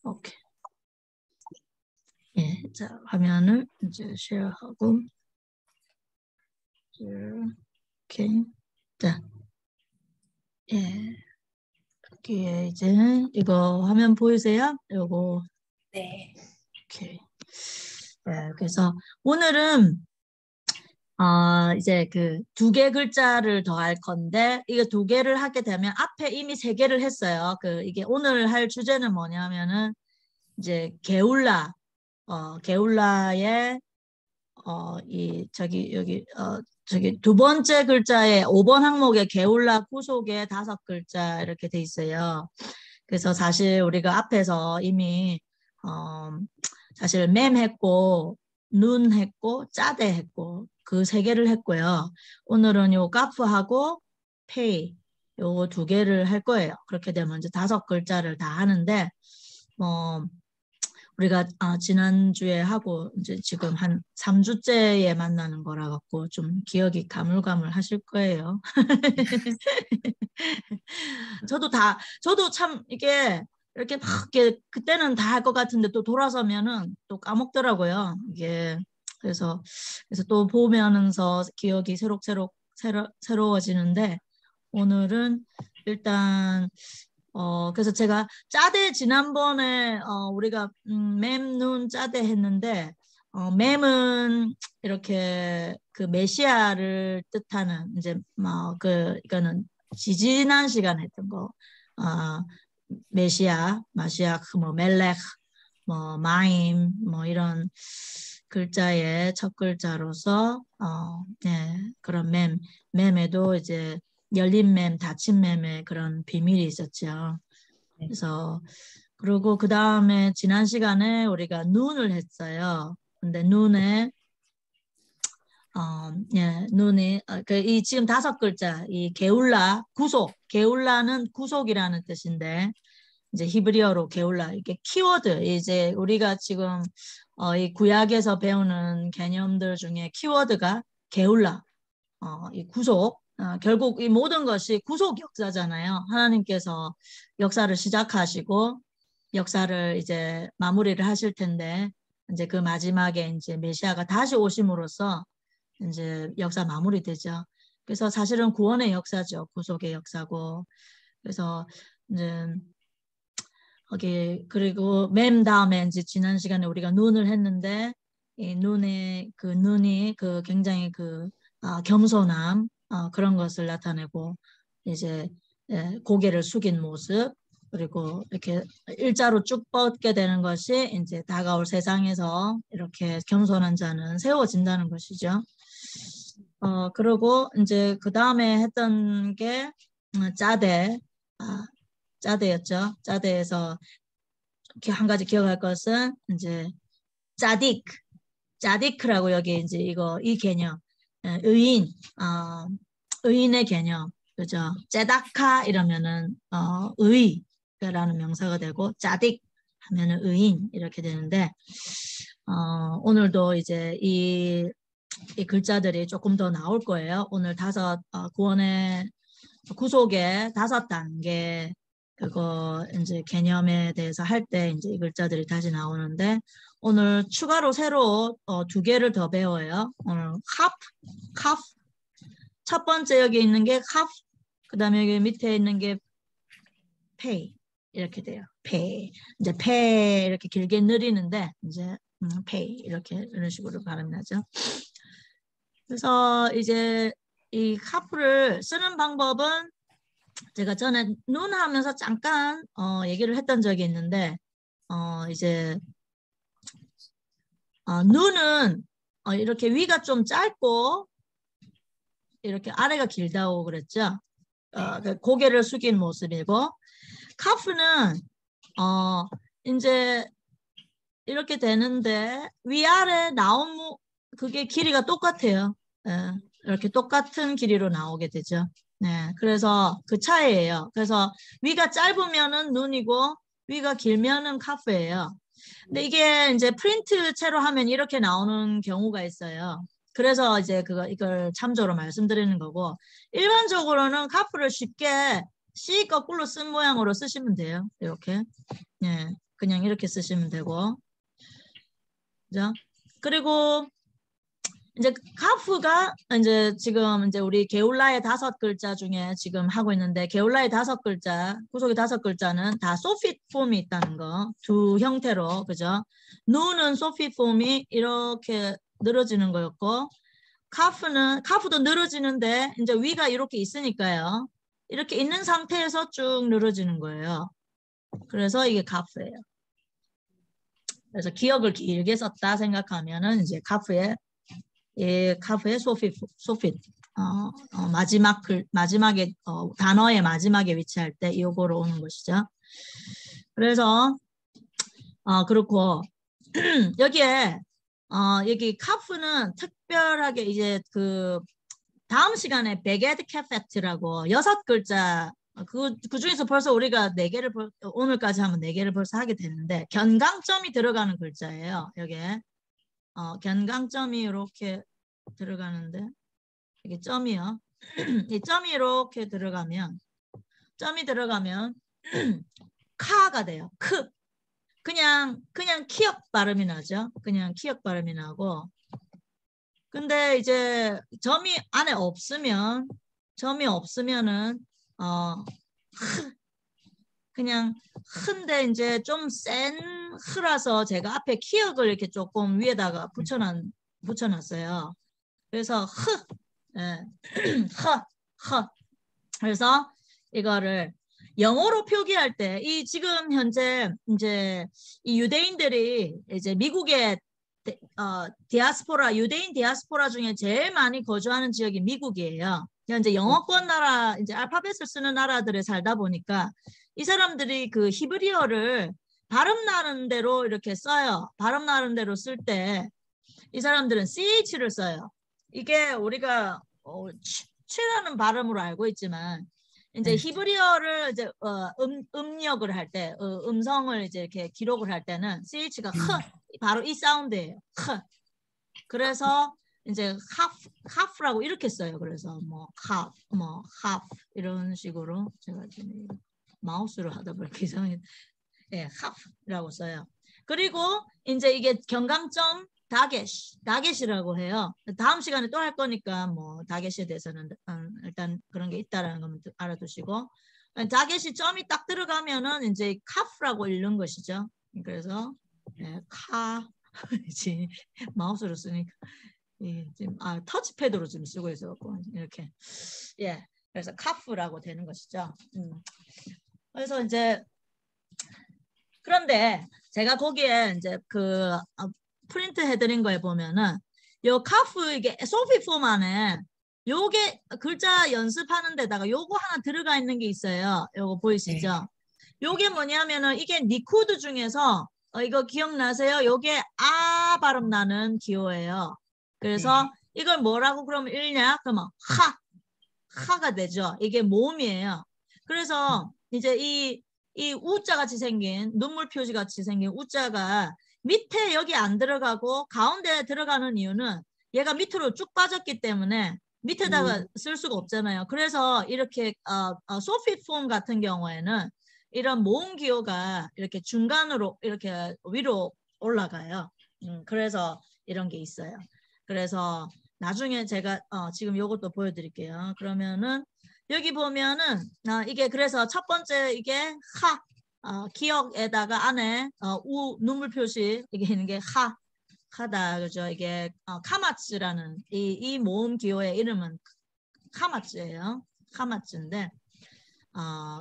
오케이. 예, 자, 화면을 이제 쉐어하고. 오케이. 자, 예. 여기에 이제 이거 화면 보이세요? 요거. 네. 오케이. 네, 그래서 오늘은 이제 그 2개 글자를 더 할 건데, 이거 2개를 하게 되면 앞에 이미 3개를 했어요. 이게 오늘 할 주제는 뭐냐면은 이제 게울라, 게울라의 저기 2번째 글자에 5번 항목에 게울라 구속의 5글자 이렇게 돼 있어요. 그래서 사실 우리가 앞에서 이미 사실 맴 했고 눈 했고 짜대 했고 그 3개를 했고요. 오늘은 요 카프하고 페이 요 2개를 할 거예요. 그렇게 되면 이제 5글자를 다 하는데 우리가 지난주에 하고 이제 지금 한 3주째에 만나는 거라 갖고 좀 기억이 가물가물 하실 거예요. 저도 참 이게 이렇게 막 이렇게 그때는 다 할 것 같은데 또 돌아서면은 또 까먹더라고요. 이게 그래서 또 보면서 기억이 새로워지는데 오늘은 일단 그래서 제가 짜대 지난번에 우리가 맴눈 짜대 했는데 맴은 이렇게 그 메시아를 뜻하는 이제 이거는 지난 시간에 했던 거 메시아, 마시아크, 멜렉, 마임 이런 글자의 첫 글자로서 네, 그런 맴에도 이제 열린 맴, 닫힌 맴의 그런 비밀이 있었죠. 그래서 그리고 그 다음에 지난 시간에 우리가 눈을 했어요. 근데 눈에 예, 눈이 이 지금 5글자 이 게울라 구속, 게울라는 구속이라는 뜻인데 이제 히브리어로 게울라 이게 키워드 이제 우리가 지금 이 구약에서 배우는 개념들 중에 키워드가 게울라, 이 구속. 결국 이 모든 것이 구속 역사잖아요. 하나님께서 역사를 시작하시고 역사를 이제 마무리를 하실 텐데 이제 그 마지막에 이제 메시아가 다시 오심으로써 이제 역사 마무리되죠. 그래서 사실은 구원의 역사죠. 구속의 역사고. 그래서 이제 그리고 맨 다음에 이제 지난 시간에 우리가 눈을 했는데 이 눈이 굉장히 겸손함 그런 것을 나타내고 이제 고개를 숙인 모습 그리고 이렇게 일자로 쭉 뻗게 되는 것이 이제 다가올 세상에서 이렇게 겸손한 자는 세워진다는 것이죠. 그리고 이제 그 다음에 했던 게 짜대, 짜대였죠. 짜대에서 한 가지 기억할 것은 이제 짜디크라고 여기 이제 이 개념, 의인, 의인의 개념, 그죠? 제다카 이러면은 의라는 명사가 되고 짜딕 하면은 의인 이렇게 되는데 오늘도 이제 이 글자들이 조금 더 나올 거예요. 오늘 구원의 구속의 5단계 그거 이제 개념에 대해서 할 때 이제 이 글자들이 다시 나오는데 오늘 추가로 새로 2개를 더 배워요. 오늘 카프 첫 번째 여기 있는 게 카프 그다음에 여기 밑에 있는 게 페이 이렇게 돼요. 페이 이제 페 이렇게 길게 느리는데 이제 페이 이런 식으로 발음이 나죠. 그래서 이제 이 카프를 쓰는 방법은 제가 전에 눈 하면서 잠깐 얘기를 했던 적이 있는데 이제 눈은 이렇게 위가 좀 짧고 이렇게 아래가 길다고 그랬죠. 고개를 숙인 모습이고 카프는 이제 이렇게 되는데 위아래 나온 그게 길이가 똑같아요. 이렇게 똑같은 길이로 나오게 되죠. 네, 그래서 그 차이예요. 그래서 위가 짧으면은 눈이고 위가 길면은 카프예요. 근데 이게 이제 프린트 채로 하면 이렇게 나오는 경우가 있어요. 그래서 이제 이걸 참조로 말씀드리는 거고 일반적으로는 카프를 쉽게 C 거꾸로 쓴 모양으로 쓰시면 돼요. 이렇게. 네. 그냥 이렇게 쓰시면 되고. 그죠? 그리고 이제 카프가 이제 지금 이제 우리 게울라의 5글자 중에 지금 하고 있는데 게울라의 5글자, 구속의 5글자는 다 소핏 폼이 있다는 거. 두 형태로, 그죠? 누는 소핏 폼이 이렇게 늘어지는 거였고 카프도 늘어지는데 이제 위가 이렇게 있으니까요. 이렇게 있는 상태에서 쭉 늘어지는 거예요. 그래서 이게 카프예요. 그래서 기억을 길게 썼다 생각하면은 이제 카프의 소핏 마지막에 단어의 마지막에 위치할 때 이거로 오는 것이죠. 그래서 그렇고 여기에 여기 카프는 특별하게 이제 그 다음 시간에 베게드 캐페트라고 6글자 그 중에서 벌써 우리가 4개를 오늘까지 하면 4개를 벌써 하게 되는데 견강점이 들어가는 글자예요. 여기에 견강점이 이렇게 들어가는데 이게 점이요. 이 점이 이렇게 들어가면 카가 돼요. 그냥 키역 발음이 나죠. 그냥 키역 발음이 나고 근데 이제 점이 안에 없으면은 그냥 흔데 이제 좀 센 흐라서 제가 앞에 키역을 이렇게 조금 위에다가 붙여놨어요. 그래서 예, 그래서 이거를 영어로 표기할 때 이 지금 현재 이제 이 유대인들이 이제 미국의 유대인 디아스포라 중에 제일 많이 거주하는 지역이 미국이에요. 이제 영어권 나라, 이제 알파벳을 쓰는 나라들에 살다 보니까 이 사람들이 그 히브리어를 발음 나는 대로 이렇게 써요. 발음 나는 대로 쓸 때 이 사람들은 CH를 써요. 이게 우리가 치라는 발음으로 알고 있지만 이제 히브리어를 이제 음력을 할 때 음성을 이제 이렇게 기록을 할 때는 CH가 바로 이 사운드예요. 그래서 이제 하프라고 이렇게 써요. 그래서 하프 이런 식으로 제가 지금 마우스로 하다 보니까 이상하게 하프라고 써요. 그리고 이제 이게 견강점 다겟이라고 해요. 다음 시간에 또 할 거니까 뭐 다겟에 대해서는 일단 그런 게 있다라는 걸 알아두시고 다겟이 점이 딱 들어가면은 이제 카프라고 읽는 것이죠. 그래서 마우스로 쓰니까 지금 터치패드로 지금 쓰고 있어갖고 이렇게 그래서 카프라고 되는 것이죠. 그래서 이제 그런데 제가 거기에 이제 그 프린트 해드린 거에 보면은 요 카프 이게 소피 폼 안에 요게 글자 연습하는 데다가 요거 하나 들어가 있는 게 있어요. 요거 보이시죠? 요게 뭐냐면은 이게 니코드 중에서 이거 기억나세요? 요게 발음 나는 기호예요. 그래서 이걸 뭐라고 그러면 읽냐? 그러면 하가 되죠. 이게 모음이에요. 그래서 이제 이 우자 같이 생긴 눈물 표시 같이 생긴 우자가 밑에 여기 안 들어가고 가운데 들어가는 이유는 얘가 밑으로 쭉 빠졌기 때문에 밑에다가 쓸 수가 없잖아요. 그래서 이렇게 소피 폼 같은 경우에는 이런 모음 기호가 이렇게 중간으로 이렇게 위로 올라가요. 그래서 이런 게 있어요. 그래서 나중에 제가 지금 이것도 보여드릴게요. 그러면은 여기 보면은 이게 그래서 첫 번째 이게 기억에다가 안에 눈물 표시 이게 있는 게 하다 그죠? 이게 카마츠라는 이 모음 기호의 이름은 카마츠예요. 카마츠인데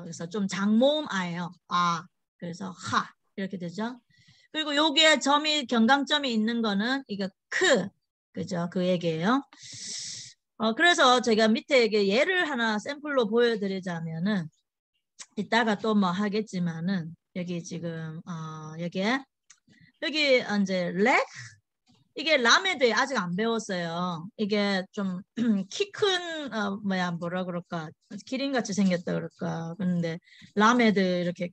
그래서 좀 장모음 아예요. 그래서 이렇게 되죠. 그리고 여기에 견강점이 있는 거는 이거 그죠? 그 얘기예요. 그래서 제가 밑에 예를 하나 샘플로 보여드리자면은 이따가 또 뭐 하겠지만은 여기 지금 여기 이제 이게 라메드 아직 안 배웠어요. 이게 좀 키 큰 뭐라 그럴까 기린같이 생겼다 그럴까. 그런데 라메드 이렇게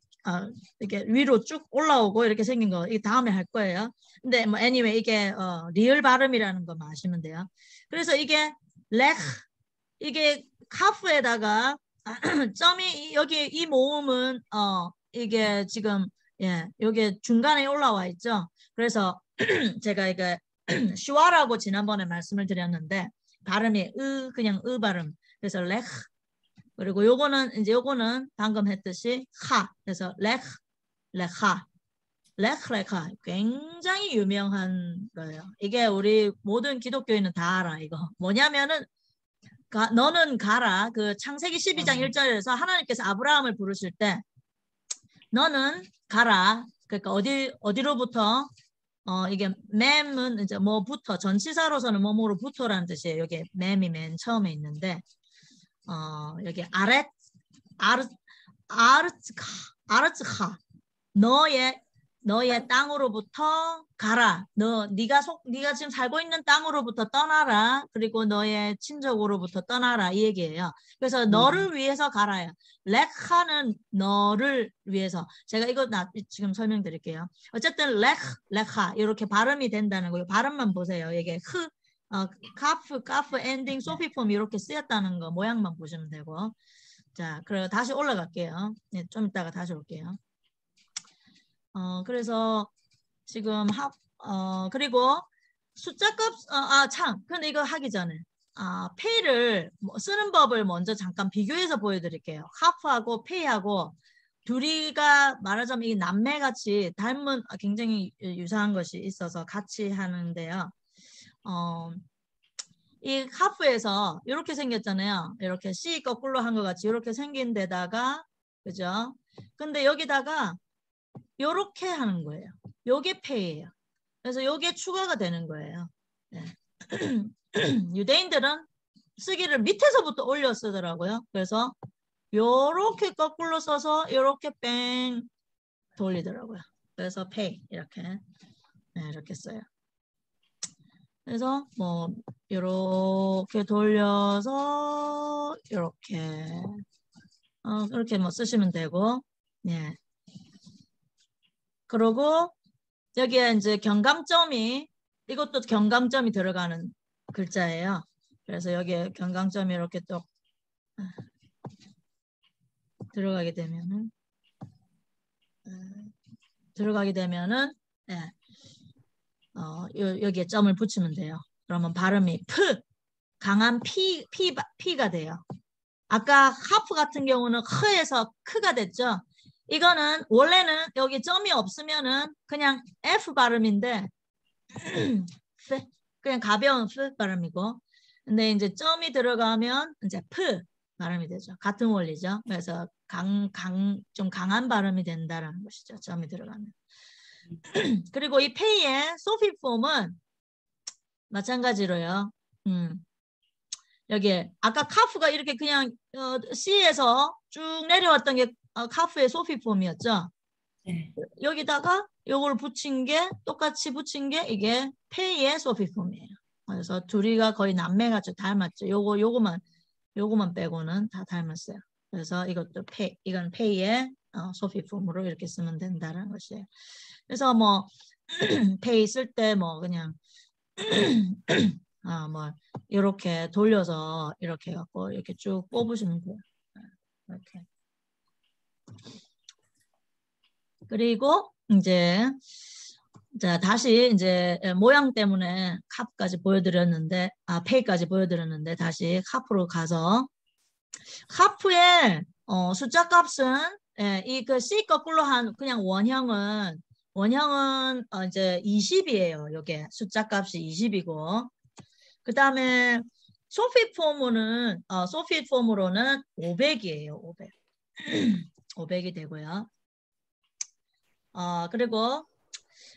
위로 쭉 올라오고 이렇게 생긴 거 이게 다음에 할 거예요. 근데 뭐 anyway 이게 리얼 발음이라는 거 아시면 돼요. 그래서 이게 이게 카프에다가 점이 여기 이 모음은 이게 지금 예, 요게 중간에 올라와 있죠. 그래서 제가 이게 슈아라고 지난번에 말씀을 드렸는데 발음이 그냥 발음. 그래서 렉. 그리고 요거는 이제 요거는 방금 했듯이 하. 그래서 레하. 레하 굉장히 유명한 거예요. 이게 우리 모든 기독교인은 다 알아. 이거 뭐냐면은 너는 가라. 그 창세기 12장 1절에서 하나님께서 아브라함을 부르실 때 너는 가라. 그러니까 어디로부터 이게 맴은 이제 뭐부터 전치사로서는 뭐뭐로부터라는 뜻이에요. 여기 맴이 맨 처음에 있는데 여기 아르츠카 너의 땅으로부터 가라. 네가 지금 살고 있는 땅으로부터 떠나라. 그리고 너의 친족으로부터 떠나라 이 얘기예요. 그래서 너를 위해서 가라요. 렉하는 너를 위해서. 제가 이거 지금 설명드릴게요. 어쨌든 렉하 이렇게 발음이 된다는 거예요. 발음만 보세요. 이게 카프 엔딩 소피폼 이렇게 쓰였다는 거 모양만 보시면 되고. 자, 그리고 다시 올라갈게요. 네, 좀 이따가 다시 올게요. 그래서 지금 그리고 숫자값 참 근데 이거 하기 전에 페이를 쓰는 법을 먼저 잠깐 비교해서 보여드릴게요. 하프하고 페이하고 둘이가 말하자면 이 남매같이 닮은 굉장히 유사한 것이 있어서 같이 하는데요. 이 하프에서 이렇게 생겼잖아요. 이렇게 C 거꾸로 한 것 같이 이렇게 생긴 데다가 그죠? 근데 여기다가 요렇게 하는 거예요. 요게 페이예요. 그래서 요게 추가가 되는 거예요. 네. 유대인들은 쓰기를 밑에서부터 올려 쓰더라고요. 그래서 요렇게 거꾸로 써서 요렇게 뺑 돌리더라고요. 그래서 페이 이렇게 네, 이렇게 써요. 그래서 뭐 요렇게 돌려서 요렇게 그렇게 뭐 쓰시면 되고 네. 그리고 여기에 이제 경감점이 이것도 경감점이 들어가는 글자예요. 그래서 여기에 경감점이 이렇게 또 들어가게 되면은 네. 여기에 점을 붙이면 돼요. 그러면 발음이 강한 피가 돼요. 아까 하프 같은 경우는 크에서 크가 됐죠. 이거는 원래는 여기 점이 없으면은 그냥 F 발음인데 그냥 가벼운 F 발음이고 근데 이제 점이 들어가면 이제 P 발음이 되죠. 같은 원리죠. 그래서 좀 강한 발음이 된다라는 것이죠. 점이 들어가면. 그리고 이 페이의 소피 폼은 마찬가지로요. 여기 아까 카프가 이렇게 그냥 C에서 쭉 내려왔던 게 카프의 소피 폼이었죠. 네. 여기다가 요걸 붙인 게 똑같이 붙인 게 이게 페이의 소피 폼이에요. 그래서 둘이가 거의 남매같이 닮았죠. 요거만 빼고는 다 닮았어요. 그래서 이것도 이건 페이의 소피 폼으로 이렇게 쓰면 된다는 것이에요. 그래서 뭐 페이 쓸 때 뭐 그냥 뭐 이렇게 돌려서 이렇게 해갖고 이렇게 쭉 뽑으시면 돼요. 이렇게. 그리고 이제 자 다시 이제 모양 때문에 카프까지 보여드렸는데 페이까지 보여드렸는데 다시 카프로 가서 카프의 숫자 값은 이 그 C 거꾸로 한 그냥 원형은 이제 20이에요. 요게 숫자 값이 20이고 그 다음에 소피 폼으로는 500이에요. 500. 500이 되고요. 그리고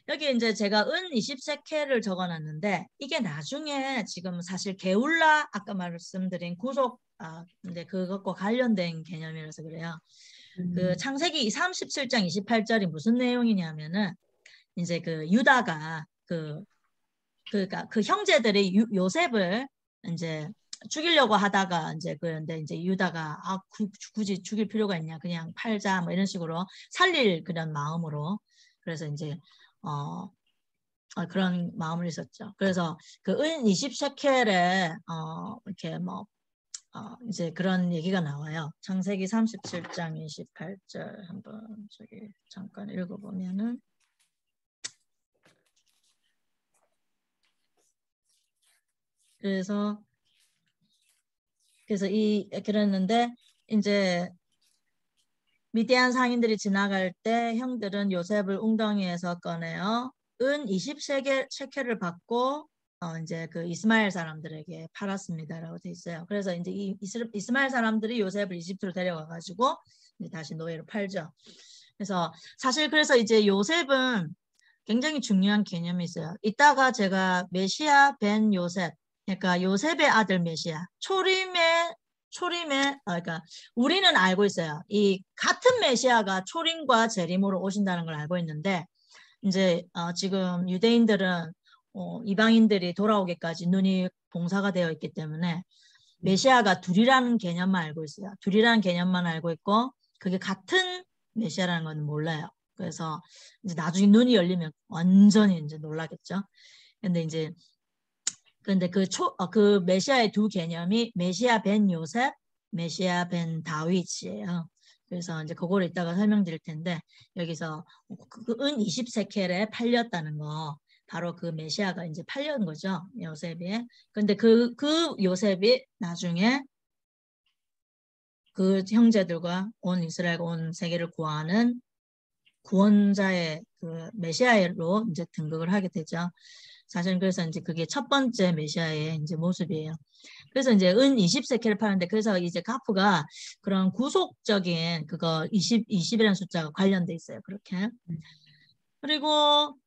여기 이제 제가 23쾌를 적어놨는데 이게 나중에 지금 사실 게울라 아까 말씀드린 구속 근데 그것과 관련된 개념이라서 그래요. 그 창세기 37장 28절이 무슨 내용이냐면은 이제 그 유다가 그러니까 그 형제들이 요셉을 이제 죽이려고 하다가 이제 그런데 이제 유다가 굳이 죽일 필요가 있냐 그냥 팔자 뭐 이런 식으로 살릴 그런 마음으로 그래서 이제 그런 마음을 있었죠. 그래서 그 은 20셰켈에 이렇게 뭐 이제 그런 얘기가 나와요. 창세기 37장 28절 한번 저기 잠깐 읽어보면은 그래서 그랬는데 이제 미디안 상인들이 지나갈 때 형들은 요셉을 웅덩이에서 꺼내어 은 20셰켈을 받고 이제 그 이스마엘 사람들에게 팔았습니다라고 돼 있어요. 그래서 이제 이 이스마엘 사람들이 요셉을 이집트로 데려가 가지고 다시 노예로 팔죠. 그래서 사실 그래서 이제 요셉은 굉장히 중요한 개념이 있어요. 이따가 제가 메시아 벤 요셉, 그러니까 요셉의 아들 메시아, 초림의 그러니까 우리는 알고 있어요. 이 같은 메시아가 초림과 재림으로 오신다는 걸 알고 있는데 이제 지금 유대인들은 이방인들이 돌아오기까지 눈이 봉사가 되어 있기 때문에 메시아가 둘이라는 개념만 알고 있어요. 둘이라는 개념만 알고 있고 그게 같은 메시아라는 건 몰라요. 그래서 이제 나중에 눈이 열리면 완전히 이제 놀라겠죠. 근데 그 메시아의 두 개념이 메시아 벤 요셉, 메시아 벤 다윗이에요. 그래서 이제 그거를 이따가 설명드릴 텐데 여기서 은 20세켈에 팔렸다는 거 바로 그 메시아가 이제 팔려는 거죠. 요셉이. 근데 그 요셉이 나중에 그 형제들과 온 이스라엘과 온 세계를 구하는 구원자의 그 메시아로 이제 등극을 하게 되죠. 사실 그래서 이제 그게 첫 번째 메시아의 이제 모습이에요. 그래서 이제 은 20세켈을 파는데 그래서 이제 카프가 그런 구속적인 그거 20이라는 숫자가 관련돼 있어요. 그렇게. 그리고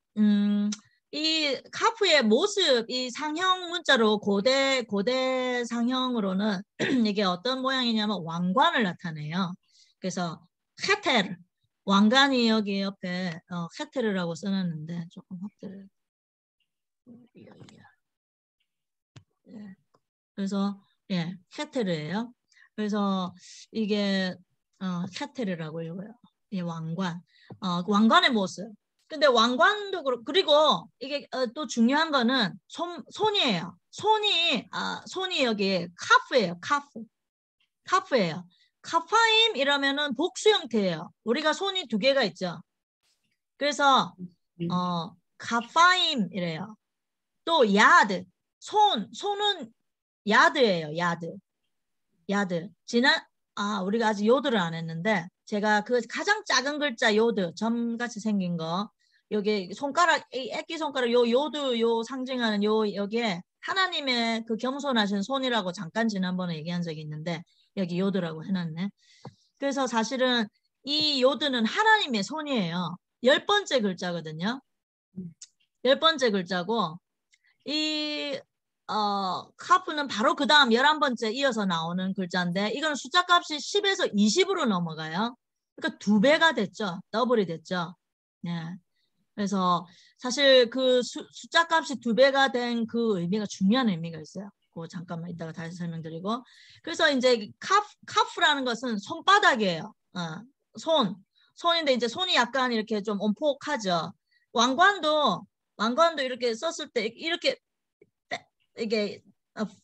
이 카프의 모습, 이 상형 문자로 고대 상형으로는 이게 어떤 모양이냐면 왕관을 나타내요. 그래서 헤테르, 왕관이 여기 옆에 헤테르라고 써놨는데 조금 확대를. 예. 그래서 예, 헤테르예요. 그래서 이게 헤테르라고 읽어요. 이 왕관, 왕관의 모습. 근데 왕관도 그리고 이게 또 중요한 거는 손이에요. 손이 여기 카프예요. 카프예요. 카파임 이러면은 복수 형태예요. 우리가 손이 두 개가 있죠. 그래서 카파임 이래요. 또 야드, 손은 야드예요. 야드. 우리가 아직 요드를 안 했는데 제가 그 가장 작은 글자 요드, 점같이 생긴 거 여기 손가락, 애기 손가락 요드 상징하는 여기에 하나님의 그 겸손하신 손이라고 잠깐 지난번에 얘기한 적이 있는데 여기 요드라고 해놨네. 그래서 사실은 이 요드는 하나님의 손이에요. 10번째 글자거든요. 10번째 글자고 이 카프는 바로 그 다음 11번째 이어서 나오는 글자인데 이건 숫자 값이 10에서 20으로 넘어가요. 그러니까 2배가 됐죠. 더블이 됐죠. 네. 그래서 사실 그 숫자 값이 2배가 된 그 의미가 중요한 의미가 있어요. 그거 잠깐만 이따가 다시 설명드리고. 그래서 이제 카프라는 것은 손바닥이에요. 손인데 이제 손이 약간 이렇게 좀 온폭하죠. 왕관도 이렇게 썼을 때 이렇게 이게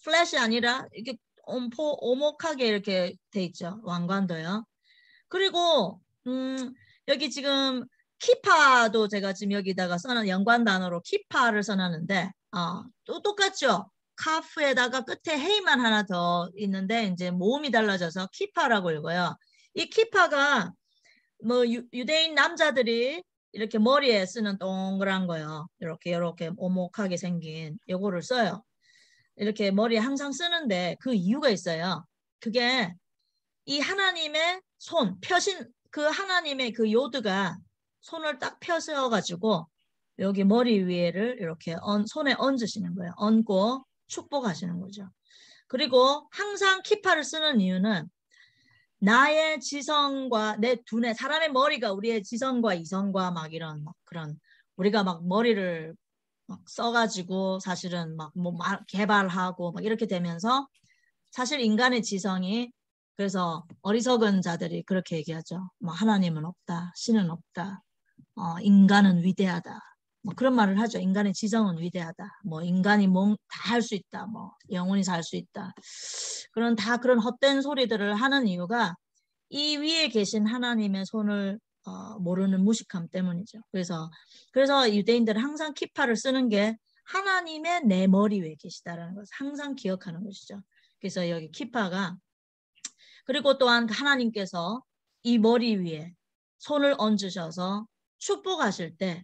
플래시 아니라 이게 오목하게 이렇게 돼 있죠. 왕관도요. 그리고 여기 지금 키파도 제가 지금 여기다가 써놓은 연관 단어로 키파를 써놨는데 또 똑같죠. 카프에다가 끝에 헤이만 하나 더 있는데 이제 모음이 달라져서 키파라고 읽어요. 이 키파가 뭐 유대인 남자들이 이렇게 머리에 쓰는 동그란 거요. 이렇게 오목하게 생긴 요거를 써요. 이렇게 머리에 항상 쓰는데 그 이유가 있어요. 그게 이 하나님의 그 하나님의 그 요드가 손을 딱 펴세워가지고 여기 머리 위에를 이렇게 손에 얹으시는 거예요. 얹고 축복하시는 거죠. 그리고 항상 키파를 쓰는 이유는 나의 지성과 내 두뇌, 사람의 머리가 우리의 지성과 이성과 막 이런 막 그런 우리가 막 머리를 막 써가지고 사실은 막 뭐 개발하고 막 이렇게 되면서 사실 인간의 지성이 그래서 어리석은 자들이 그렇게 얘기하죠. 뭐 하나님은 없다, 신은 없다, 인간은 위대하다. 뭐 그런 말을 하죠. 인간의 지성은 위대하다. 뭐 인간이 다 할 수 있다. 뭐 영원히 살 수 있다. 그런 헛된 소리들을 하는 이유가 이 위에 계신 하나님의 손을 모르는 무식함 때문이죠. 그래서 유대인들은 항상 키파를 쓰는 게 하나님의 내 머리 위에 계시다라는 것을 항상 기억하는 것이죠. 그래서 여기 키파가 그리고 또한 하나님께서 이 머리 위에 손을 얹으셔서 축복하실 때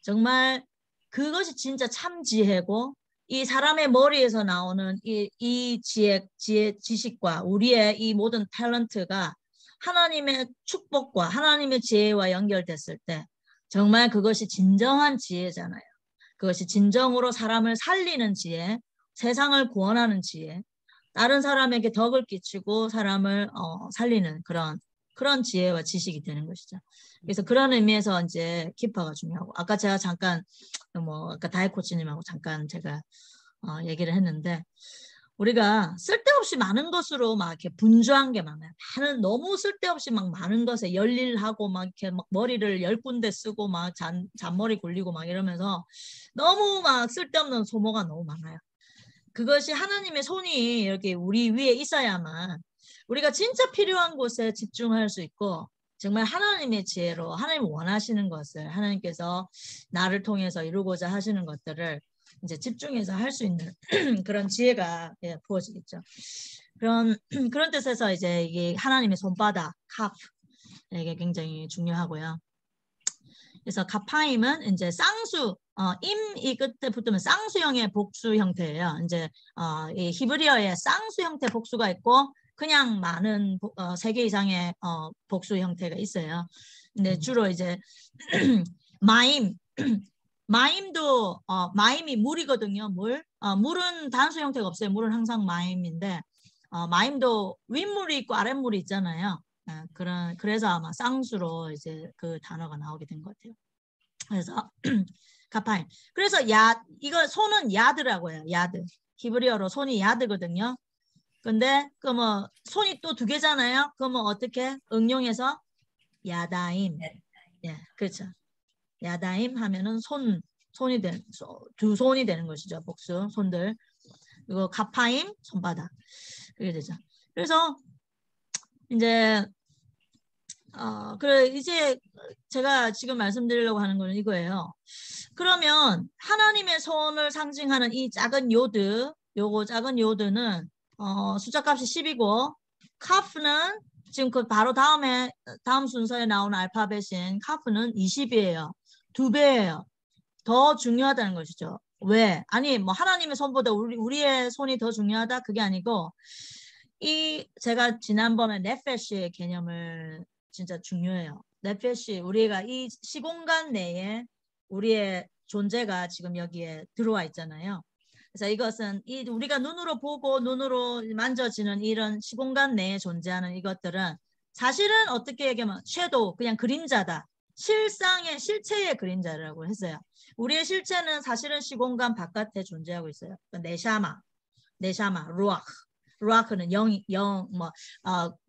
정말 그것이 진짜 참 지혜고 이 사람의 머리에서 나오는 이 지식과 우리의 이 모든 탤런트가 하나님의 축복과 하나님의 지혜와 연결됐을 때 정말 그것이 진정한 지혜잖아요. 그것이 진정으로 사람을 살리는 지혜, 세상을 구원하는 지혜, 다른 사람에게 덕을 끼치고 사람을 살리는 그런 지혜와 지식이 되는 것이죠. 그래서 그런 의미에서 이제 키퍼가 중요하고 아까 제가 잠깐 아까 다혜 코치님하고 잠깐 제가 얘기를 했는데 우리가 쓸데없이 많은 것으로 막 이렇게 분주한 게 많아요. 너무 쓸데없이 막 많은 것에 열일하고 막 이렇게 막 머리를 10군데 쓰고 막 잔머리 굴리고 막 이러면서 너무 막 쓸데없는 소모가 너무 많아요. 그것이 하나님의 손이 이렇게 우리 위에 있어야만 우리가 진짜 필요한 곳에 집중할 수 있고 정말 하나님의 지혜로 하나님 원하시는 것을 하나님께서 나를 통해서 이루고자 하시는 것들을 이제 집중해서 할 수 있는 그런 지혜가 부어지겠죠. 그런 뜻에서 이제 이게 하나님의 손바닥, 카프 이게 굉장히 중요하고요. 그래서 카파임은 이제 쌍수, 임이 끝에 붙으면 쌍수형의 복수 형태예요. 이제 이 히브리어에 쌍수 형태 복수가 있고 그냥 많은 3개 이상의 복수 형태가 있어요. 근데 주로 이제 마임도 마임이 물이거든요. 물은 단수 형태가 없어요. 물은 항상 마임인데 마임도 윗물이 있고 아랫물이 있잖아요. 그래서 아마 쌍수로 이제 그 단어가 나오게 된 것 같아요. 그래서 카파임. 그래서 이거 손은 야드라고요. 야드. 히브리어로 손이 야드거든요. 근데 손이 또 2개잖아요. 그러면 어떻게 응용해서 야다임. 예, 그렇죠. 야다임 하면은 두 손이 되는 것이죠. 복수 손들. 그리고 카파임 손바닥. 그게 되죠. 그래서 이제 그래 이제 제가 지금 말씀드리려고 하는 거는 이거예요. 그러면 하나님의 손을 상징하는 이 작은 요드, 요거 작은 요드는 숫자값이 10이고 카프는 지금 그 바로 다음 순서에 나오는 알파벳인 카프는 20이에요. 2배예요. 더 중요하다는 것이죠. 왜? 아니 뭐 하나님의 손보다 우리의 손이 더 중요하다? 그게 아니고 제가 지난번에 네페시의 개념을 진짜 중요해요. 네페시 우리가 이 시공간 내에 우리의 존재가 지금 여기에 들어와 있잖아요. 그래서 이것은 우리가 눈으로 보고 눈으로 만져지는 이런 시공간 내에 존재하는 이것들은 사실은 어떻게 얘기하면 섀도우 그냥 그림자다. 실체의 그림자라고 했어요. 우리의 실체는 사실은 시공간 바깥에 존재하고 있어요. 네샤마, 루아크는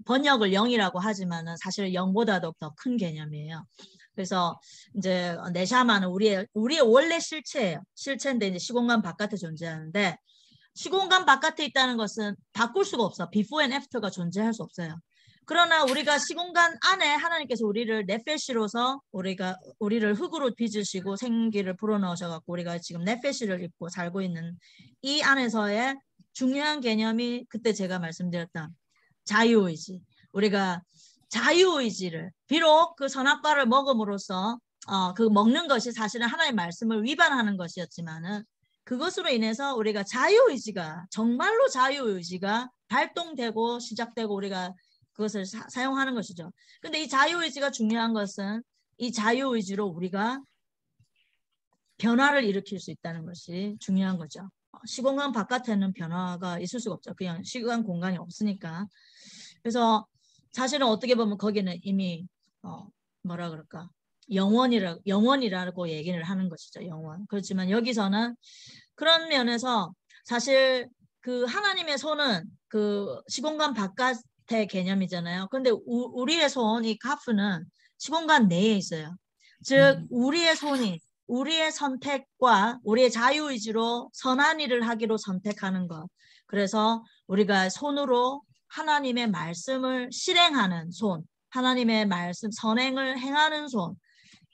번역을 영이라고 하지만은 사실 영보다도 더 큰 개념이에요. 그래서 이제 네샤마는 우리의 원래 실체예요. 실체인데 이제 시공간 바깥에 존재하는데 시공간 바깥에 있다는 것은 바꿀 수가 없어. 비포 앤 애프터가 존재할 수 없어요. 그러나 우리가 시공간 안에 하나님께서 우리를 네페시로서 우리를 흙으로 빚으시고 생기를 불어넣으셔갖고 우리가 지금 네페시를 입고 살고 있는 이 안에서의 중요한 개념이 그때 제가 말씀드렸던 자유의지. 우리가 자유의지를 비록 그 선악과를 먹음으로써 그 먹는 것이 사실은 하나님의 말씀을 위반하는 것이었지만은 그것으로 인해서 우리가 정말로 자유의지가 발동되고 시작되고 우리가 그것을 사용하는 것이죠. 근데 이 자유의지가 중요한 것은 이 자유의지로 우리가 변화를 일으킬 수 있다는 것이 중요한 거죠. 시공간 바깥에는 변화가 있을 수가 없죠. 그냥 시간 공간이 없으니까. 그래서 사실은 어떻게 보면 거기는 이미 뭐라 그럴까 영원이라고 얘기를 하는 것이죠. 영원. 그렇지만 여기서는 그런 면에서 사실 그 하나님의 손은 그 시공간 바깥의 개념이잖아요. 근데 우리의 손, 이 카프는 시공간 내에 있어요. 즉 우리의 손이 우리의 선택과 우리의 자유의지로 선한 일을 하기로 선택하는 것. 그래서 우리가 손으로 하나님의 말씀을 실행하는 손, 하나님의 말씀 선행을 행하는 손,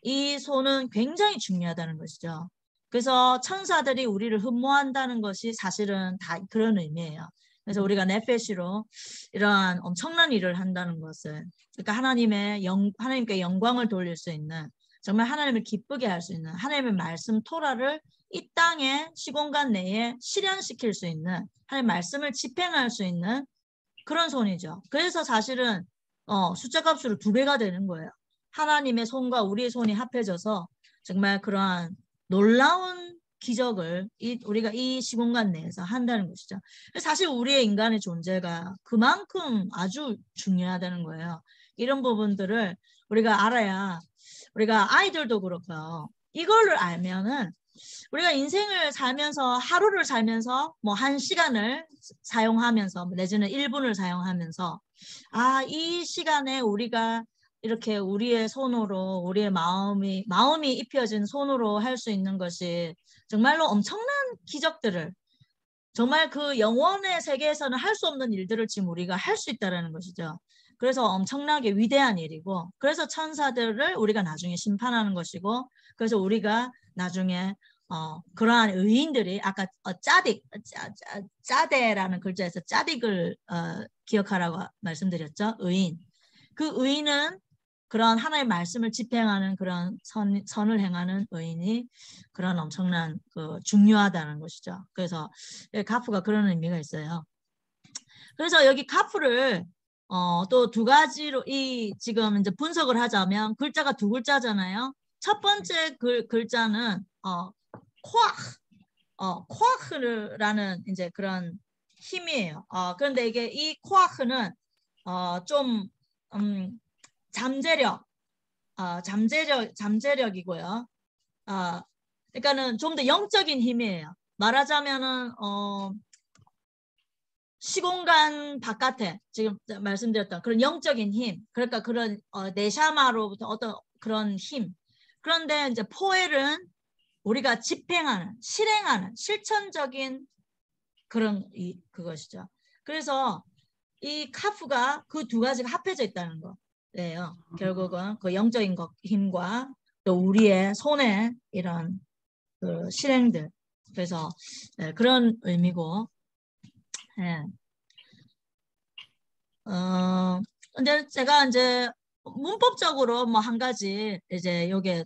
이 손은 굉장히 중요하다는 것이죠. 그래서 천사들이 우리를 흠모한다는 것이 사실은 다 그런 의미예요. 그래서 우리가 네페시로 이러한 엄청난 일을 한다는 것을, 그러니까 하나님께 영광을 돌릴 수 있는, 정말 하나님을 기쁘게 할 수 있는 하나님의 말씀 토라를 이 땅의 시공간 내에 실현시킬 수 있는, 하나님의 말씀을 집행할 수 있는 그런 손이죠. 그래서 사실은 숫자 값으로 2배가 되는 거예요. 하나님의 손과 우리의 손이 합해져서 정말 그러한 놀라운 기적을 우리가 이 시공간 내에서 한다는 것이죠. 사실 우리의 인간의 존재가 그만큼 아주 중요하다는 거예요. 이런 부분들을 우리가 알아야, 우리가 아이들도 그렇고요. 이거를 알면은 우리가 인생을 살면서, 하루를 살면서 뭐 1시간을 사용하면서 내지는 1분을 사용하면서, 이 시간에 우리가 이렇게 우리의 손으로, 우리의 마음이 입혀진 손으로 할 수 있는 것이 정말로 엄청난 기적들을, 정말 그 영원의 세계에서는 할 수 없는 일들을 지금 우리가 할 수 있다는 것이죠. 그래서 엄청나게 위대한 일이고, 그래서 천사들을 우리가 나중에 심판하는 것이고, 그래서 우리가 나중에 그러한 의인들이, 아까 짜데라는 글자에서 짜딕을 기억하라고 말씀드렸죠. 의인. 그 의인은 그런 하나의 말씀을 집행하는 그런 선을 행하는 의인이 그런 엄청난 중요하다는 것이죠. 그래서 카프가 그런 의미가 있어요. 그래서 여기 카프를 또 2가지로 지금 이제 분석을 하자면, 글자가 2글자잖아요. 첫 번째 글자는 코아흐라는 이제 그런 힘이에요. 그런데 이게 이 코아흐는 좀 잠재력이고요. 그러니까는 좀 더 영적인 힘이에요. 말하자면은 시공간 바깥에 지금 말씀드렸던 그런 영적인 힘, 그러니까 그런 네샤마로부터 어떤 그런 힘. 그런데 이제 포엘은 우리가 집행하는, 실행하는 실천적인 그런 그것이죠. 그래서 이 카프가 그 2가지가 합해져 있다는 거예요. 결국은 그 영적인 힘과 또 우리의 손에 이런 그 실행들. 그래서 그런 의미고. 근데 제가 이제 문법적으로 뭐 한 가지 이제 요게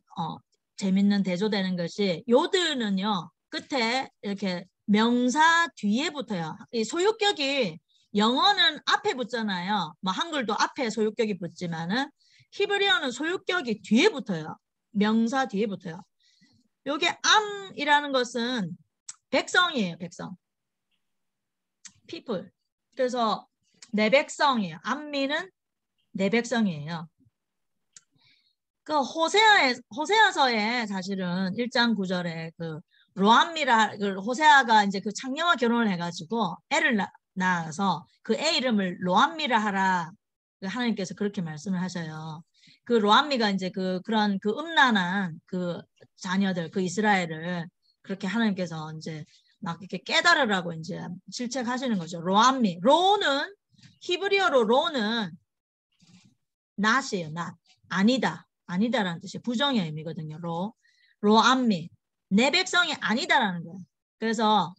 재밌는 대조되는 것이, 요드는요 끝에 이렇게 명사 뒤에 붙어요. 이 소유격이, 영어는 앞에 붙잖아요. 뭐 한글도 앞에 소유격이 붙지만은 히브리어는 소유격이 뒤에 붙어요. 명사 뒤에 붙어요. 요게 암이라는 것은 백성이에요. 백성. people. 그래서 내 백성이에요. 암미는 내 백성이에요. 그 호세아서에 사실은 1장 9절에 그 로암미라, 호세아가 이제 그 창녀와 결혼을 해가지고 애를 낳아서 그 애 이름을 로암미라 하라. 하나님께서 그렇게 말씀을 하셔요. 그 로암미가 이제 그런 음란한 그 자녀들, 그 이스라엘을 그렇게 하나님께서 이제 막 이렇게 깨달으라고 이제 질책하시는 거죠. 로암미. 로는 히브리어로 로는 not이에요. not. 아니다. 아니다라는 뜻이 부정의 의미거든요. 로암미. 내 백성이 아니다라는 거예요. 그래서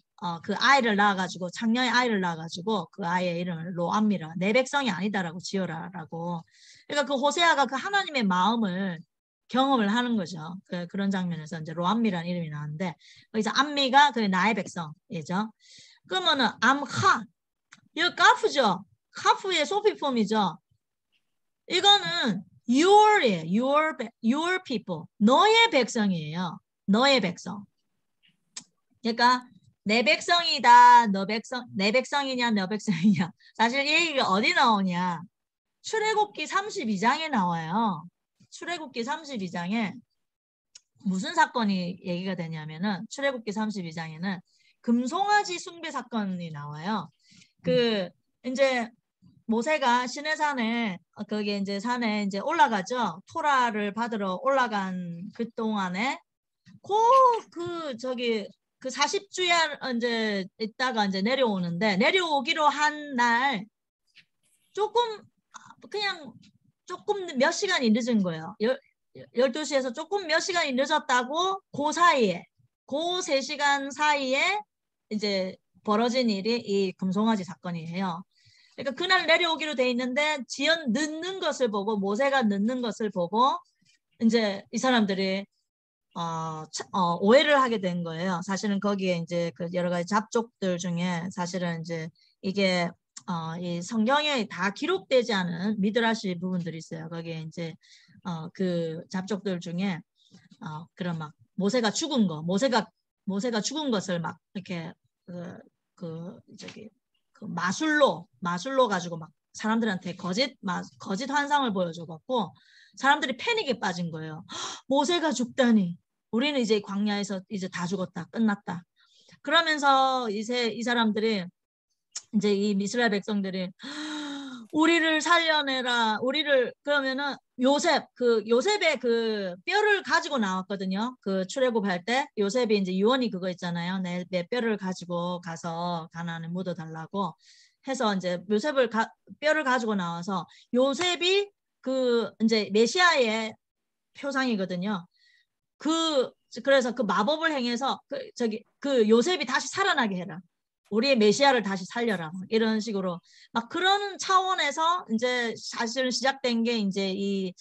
그 아이를 낳아가지고, 창녀의 아이를 낳아가지고 그 아이의 이름을 로암미라, 내 백성이 아니다라고 지어라라고. 그러니까 그 호세아가 그 하나님의 마음을 경험을 하는 거죠. 그런 장면에서 이제 로암미라는 이름이 나왔는데, 여기서 암미가 그 나의 백성이죠. 그러면은 암하, 이거 카프죠. 카프의 소피폼이죠. 이거는 your people, 너의 백성이에요. 너의 백성. 그러니까 내 백성이다. 내 백성이냐, 너 백성이냐. 사실 이 얘기가 어디 나오냐. 출애굽기 32장에 나와요. 출애굽기 32장에 무슨 사건이 얘기가 되냐면은, 출애굽기 32장에는 금송아지 숭배 사건이 나와요. 이제 모세가 시내산에, 거기 이제 산에 이제 올라가죠. 토라를 받으러 올라간 그 동안에 그 40주에 이제 있다가 이제 내려오는데 내려오기로 한 날 조금 그냥 조금 몇 시간이 늦은 거예요. 12시에서 조금 몇 시간이 늦었다고 그 사이에 그 3시간 사이에 이제 벌어진 일이 이 금송아지 사건이에요. 그러니까 그날 내려오기로 돼 있는데 지연 늦는 것을 보고 모세가 늦는 것을 보고 이제 이 사람들이 오해를 하게 된 거예요. 사실은 거기에 이제 그 여러 가지 잡족들 중에 사실은 이제 이게 이 성경에 다 기록되지 않은 미드라시 부분들이 있어요. 거기에 이제 그 잡족들 중에 그런 막 모세가 죽은 거, 모세가 죽은 것을 막 이렇게 그 마술로 가지고 막 사람들한테 거짓 환상을 보여줘갖고 사람들이 패닉에 빠진 거예요. 모세가 죽다니. 우리는 이제 광야에서 이제 다 죽었다. 끝났다. 그러면서 이제 이 사람들이 이제 이 이스라엘 백성들이 우리를 살려내라. 우리를 그러면은 요셉의 그 뼈를 가지고 나왔거든요. 그 출애굽할 때 요셉이 이제 유언이 그거 있잖아요. 내 뼈를 가지고 가서 가나안에 묻어달라고 해서 이제 뼈를 가지고 나와서 요셉이 그 이제 메시아의 표상이거든요. 그래서 그 마법을 행해서 그 요셉이 다시 살아나게 해라. 우리의 메시아를 다시 살려라. 이런 식으로 막 그런 차원에서 이제 사실은 시작된 게 이제 이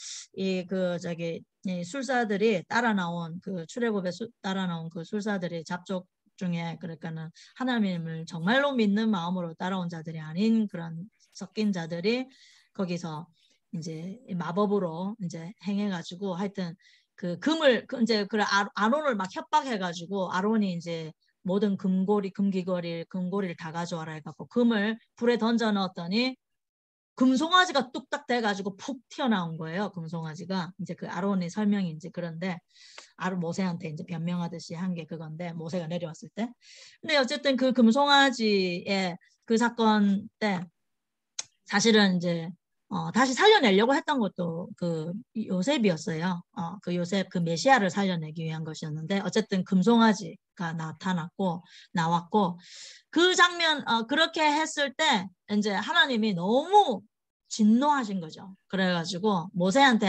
술사들이 따라 나온 그 출애굽에 따라 나온 그 술사들이 잡족 중에 그러니까는 하나님을 정말로 믿는 마음으로 따라온 자들이 아닌 그런 섞인 자들이 거기서 이제 마법으로 이제 행해가지고 하여튼 그 금을 이제 그 아론을 막 협박해가지고 아론이 이제 모든 금고리를 다 가져와라 해갖고 금을 불에 던져 넣었더니 금송아지가 뚝딱 돼가지고 푹 튀어나온 거예요. 금송아지가 이제 그 아론의 설명이 이제 그런데 아론 모세한테 이제 변명하듯이 한 게 그건데 모세가 내려왔을 때. 근데 어쨌든 그 금송아지의 그 사건 때 사실은 이제 다시 살려내려고 했던 것도 그 요셉이었어요. 그 요셉 그 메시아를 살려내기 위한 것이었는데 어쨌든 금송아지가 나왔고 그 장면 그렇게 했을 때 이제 하나님이 너무 진노하신 거죠. 그래가지고 모세와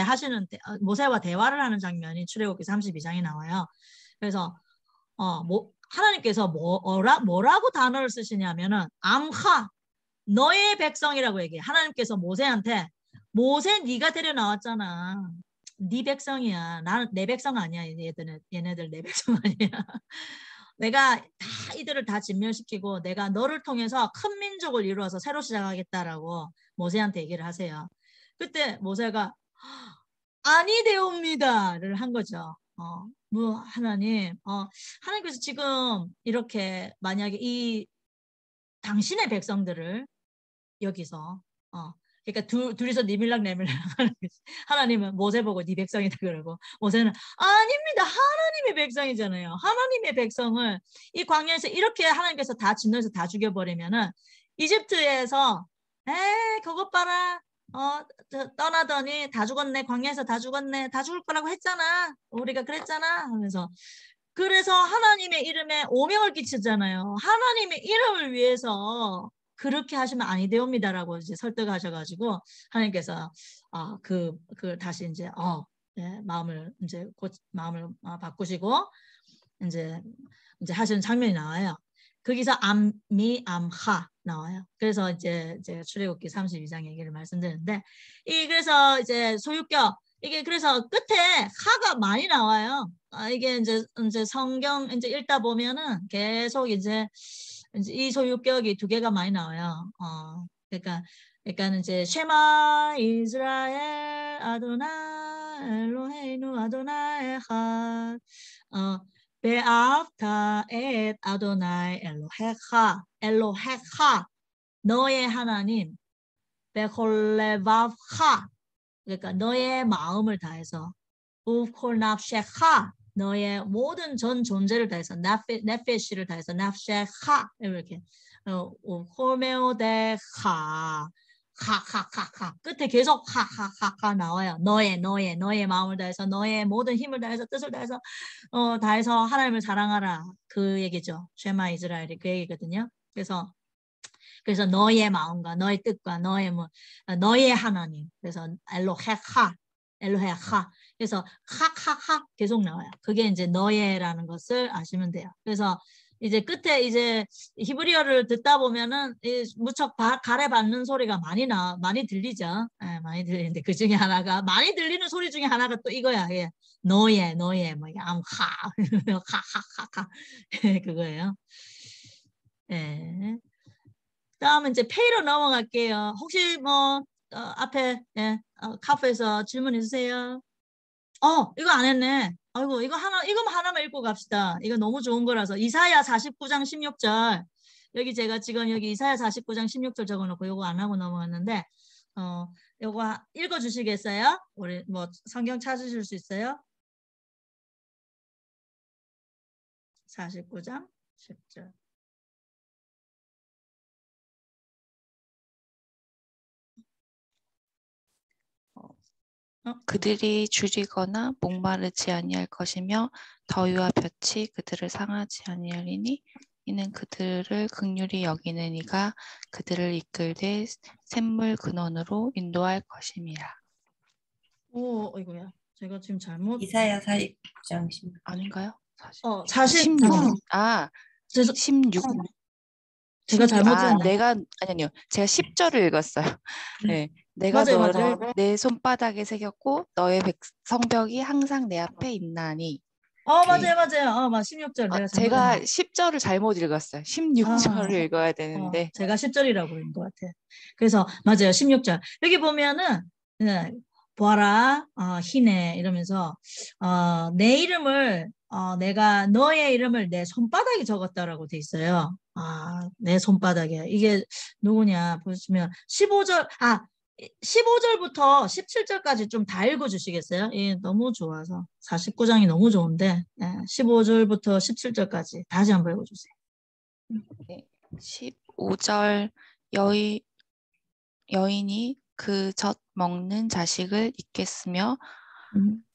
대화를 하는 장면이 출애굽기 32장에 나와요. 그래서 하나님께서 뭐라고 단어를 쓰시냐면은 암하 너의 백성이라고 얘기해. 하나님께서 모세한테 모세 네가 데려 나왔잖아. 네 백성이야. 나는 내 백성 아니야. 얘네들 내 백성 아니야. 내가 다 이들을 다 진멸시키고 내가 너를 통해서 큰 민족을 이루어서 새로 시작하겠다라고 모세한테 얘기를 하세요. 그때 모세가 아니되옵니다를 한 거죠. 하나님께서 지금 이렇게 만약에 이 당신의 백성들을 여기서 그러니까 둘이서 니밀락 내밀락 하나님은 모세 보고 네 백성이다 그러고 모세는 아닙니다. 하나님의 백성이잖아요. 하나님의 백성을 이 광야에서 이렇게 하나님께서 다 진노해서 다 죽여버리면은 이집트에서 그것 봐라 떠나더니 다 죽었네. 광야에서 다 죽었네. 다 죽을 거라고 했잖아. 우리가 그랬잖아 하면서 그래서 하나님의 이름에 오명을 끼치잖아요. 하나님의 이름을 위해서 그렇게 하시면 아니되옵니다라고 이제 설득하셔가지고 하나님께서 다시 이제 마음을 바꾸시고 이제 하시는 장면이 나와요. 거기서 암하 나와요. 그래서 이제 제가 출애굽기 32장 얘기를 말씀드렸는데 그래서 이제 소유격 이게 그래서 끝에 하가 많이 나와요. 이게 이제 성경 이제 읽다 보면은 계속 이제 이 소유격이 2개가 많이 나와요. 그러니까 이제 쉐마 이스라엘 아도나 엘로헤이누 아도나 에하 베아프타 엣 아도나이 엘로헤하 너의 하나님 베콜레바프하 그러니까 너의 마음을 다해서 우콜납셰하 너의 모든 전 존재를 다해서 네페시를 다해서 납셰하 이렇게 우콜메오데하 하하하하 끝에 계속 하하하하 나와요. 너의 마음을 다해서 너의 모든 힘을 다해서 뜻을 다해서 다해서 하나님을 사랑하라 그 얘기죠. 쉐마 이스라엘이 그 얘기거든요. 그래서 너의 마음과 너의 뜻과 너의 하나님. 그래서 엘로헤하. 그래서 하하하 계속 나와요. 그게 이제 너의라는 것을 아시면 돼요. 그래서 이제 끝에 이제 히브리어를 듣다 보면은 무척 가래받는 소리가 많이 들리죠. 예, 많이 들리는데 그 중에 하나가 많이 들리는 소리 중에 하나가 또 이거야. 예. 너의 뭐 하하하하 그거예요. 예. 다음은 이제 페이로 넘어갈게요. 혹시 뭐 앞에 카페에서 질문 있으세요? 이거 안 했네. 아이고 이거만 하나만 읽고 갑시다. 이거 너무 좋은 거라서 이사야 49장 16절 여기 제가 지금 여기 이사야 49장 16절 적어놓고 이거 안 하고 넘어갔는데 이거 읽어주시겠어요? 우리 뭐 성경 찾으실 수 있어요? 49장 10절. 그들이 줄이거나 목마르지 아니할 것이며 더위와 볕이 그들을 상하지 아니하리니 이는 그들을 긍휼히 여기는 이가 그들을 이끌되 샘물 근원으로 인도할 것임이라. 이거야. 제가 지금 잘못 이사야 49장 16. 아닌가요? 16. 16. 제가 잘못했네. 아니요. 제가 10절을 읽었어요. 네. 내가 맞아요, 너를 맞아요. 내 손바닥에 새겼고 너의 성벽이 항상 내 앞에 있나니. 맞아요. 16절 내가 제가 잘못했네. 10절을 잘못 읽었어요. 16절을 읽어야 되는데. 제가 10절이라고 그런 것 같아요. 그래서 맞아요. 16절. 여기 보면은 보아라 희네 이러면서 내 이름을 내가 너의 이름을 내 손바닥에 적었다라고 돼 있어요. 내 손바닥에. 이게 누구냐 보시면 15절부터 17절까지 좀 다 읽어주시겠어요? 너무 좋아서 49장이 너무 좋은데 15절부터 17절까지 다시 한번 읽어주세요. 네. 15절 여인이 그 젖 먹는 자식을 잊겠으며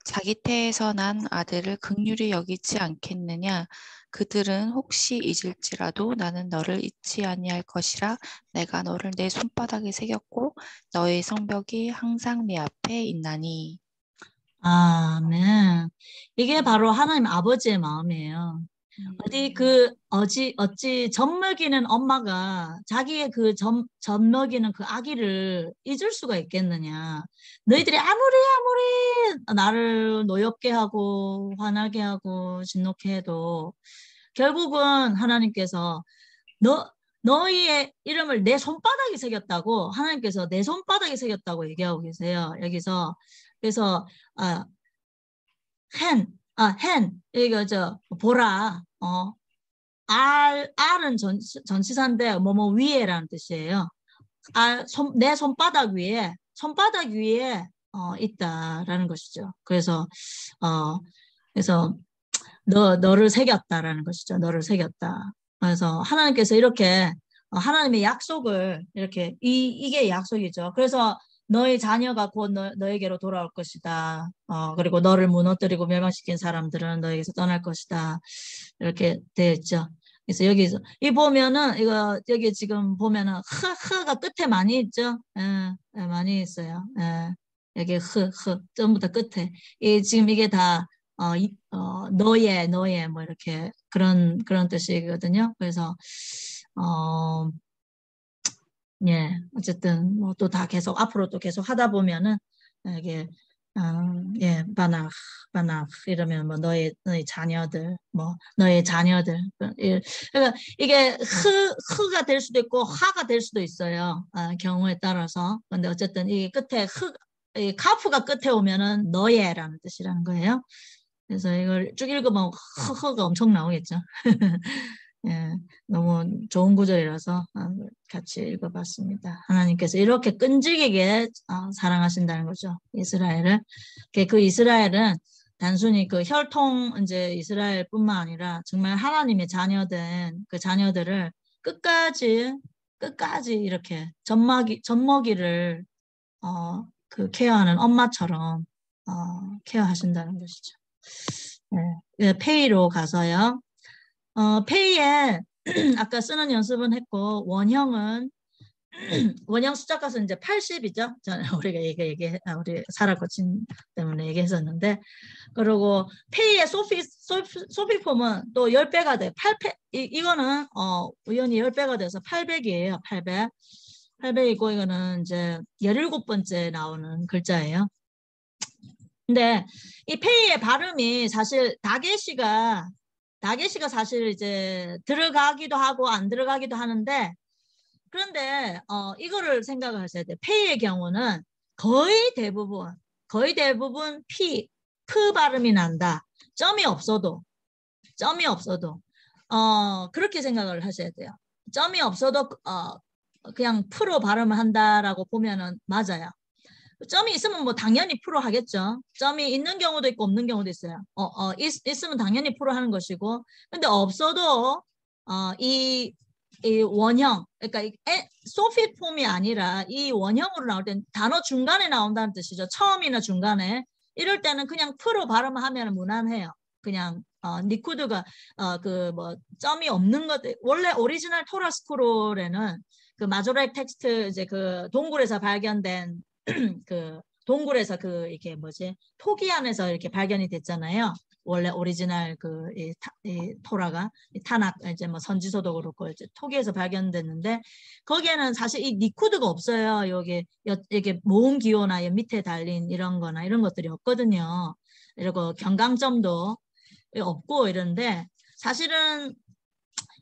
자기 태에서 난 아들을 긍휼히 여기지 않겠느냐. 그들은 혹시 잊을지라도 나는 너를 잊지 아니할 것이라. 내가 너를 내 손바닥에 새겼고 너의 성벽이 항상 내 앞에 있나니. 아멘. 이게 바로 하나님 아버지의 마음이에요. 어찌 젖 먹이는 엄마가 자기의 젖 먹이는 그 아기를 잊을 수가 있겠느냐. 너희들이 아무리 나를 노엽게 하고 화나게 하고 진노케 해도 결국은 하나님께서 너희의 이름을 내 손바닥에 새겼다고 하나님께서 내 손바닥에 새겼다고 얘기하고 계세요. 여기서 그래서 이거 보라 R은 전치사인데 위에라는 뜻이에요. 내 손바닥 위에 있다라는 것이죠. 그래서 너를 새겼다라는 것이죠. 너를 새겼다. 그래서 하나님께서 이렇게 하나님의 약속을 이렇게 이게 약속이죠. 그래서 너의 자녀가 곧 너에게로 돌아올 것이다. 그리고 너를 무너뜨리고 멸망시킨 사람들은 너에게서 떠날 것이다. 이렇게 되어 있죠. 그래서 여기서 보면은 여기 지금 보면은 흐가 끝에 많이 있죠. 많이 있어요. 여기 전부 다 끝에 지금 이게 다 너의 뭐 이렇게 그런 뜻이거든요. 그래서 어쨌든 뭐 또 다 계속 앞으로 또 계속 하다 보면은 이게 바낙 이러면 뭐 너의 자녀들 너의 자녀들 그러니까 이게 흐가 될 수도 있고 하가 될 수도 있어요. 경우에 따라서. 근데 어쨌든 이 끝에 이 카프가 끝에 오면은 너의라는 뜻이라는 거예요. 그래서 이걸 쭉 읽으면 흐가 엄청 나오겠죠. 너무 좋은 구절이라서 같이 읽어봤습니다. 하나님께서 이렇게 끈질기게 사랑하신다는 거죠. 이스라엘을. 그 이스라엘은 단순히 그 혈통 이제 이스라엘뿐만 아니라 정말 하나님의 자녀된 그 자녀들을 끝까지 끝까지 이렇게 젖먹이를 그 케어하는 엄마처럼 케어하신다는 것이죠. 네, 페이로 가서요. 페이에 아까 쓰는 연습은 했고 원형은 원형 숫자 값은 이제 80이죠. 우리가 우리 사라 코칭 때문에 얘기했었는데, 그리고 페이의 소피 폼은 또 10배가 돼. 8배 이거는 우연히 10배가 돼서 800이에요. 800이고 이거는 이제 17번째 나오는 글자예요. 근데 이 페이의 발음이 사실 다게시가 사실 이제 들어가기도 하고 안 들어가기도 하는데, 그런데 이거를 생각을 하셔야 돼요. 페이의 경우는 거의 대부분 프 발음이 난다. 점이 없어도 그렇게 생각을 하셔야 돼요. 점이 없어도 그냥 프로 발음을 한다라고 보면은 맞아요. 점이 있으면 뭐 당연히 프로 하겠죠. 점이 있는 경우도 있고 없는 경우도 있어요. 있으면 당연히 프로 하는 것이고, 근데 없어도 이 원형, 그러니까 소피 폼이 아니라 이 원형으로 나올 때는 단어 중간에 나온다는 뜻이죠. 처음이나 중간에. 이럴 때는 그냥 프로 발음하면 무난해요. 그냥 니쿠드가 그 뭐 점이 없는 것, 원래 오리지널 토라 스크롤에는 그 마조렉 텍스트 이제 그 동굴에서 발견된 그 동굴에서 그 이게 뭐지 토기 안에서 이렇게 발견이 됐잖아요. 원래 오리지널 그 이 토라가 타낙 이제 뭐 선지서도 그렇고 이제 토기에서 발견됐는데, 거기에는 사실 이 니쿠드가 없어요. 여기 이게 모음 기호나 밑에 달린 이런거나 이런 것들이 없거든요. 그리고 경강점도 없고 이런데, 사실은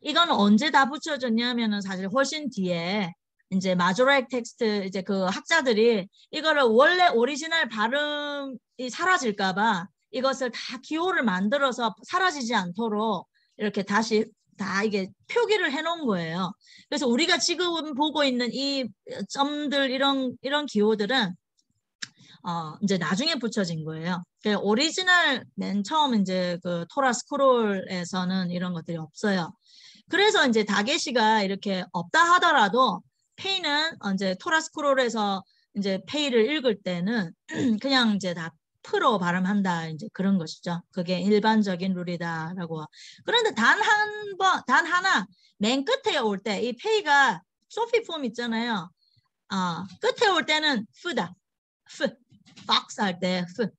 이건 언제 다 붙여졌냐면은 사실 훨씬 뒤에 이제 마조렉 텍스트 이제 그 학자들이 이거를 원래 오리지널 발음이 사라질까봐 이것을 다 기호를 만들어서 사라지지 않도록 이렇게 다시 다 이게 표기를 해놓은 거예요. 그래서 우리가 지금 보고 있는 이 점들 이런 기호들은 이제 나중에 붙여진 거예요. 오리지널 맨 처음 이제 그 토라 스크롤에서는 이런 것들이 없어요. 그래서 이제 다게시가 이렇게 없다 하더라도 페이는 이제 토라 스크롤에서 이제 페이를 읽을 때는 그냥 이제 다 프로 발음한다, 이제 그런 것이죠. 그게 일반적인 룰이다라고. 그런데 단 하나 맨 끝에 올 때 이 페이가 소피 폼 있잖아요. 끝에 올 때는 프다. 박스 할 때 프.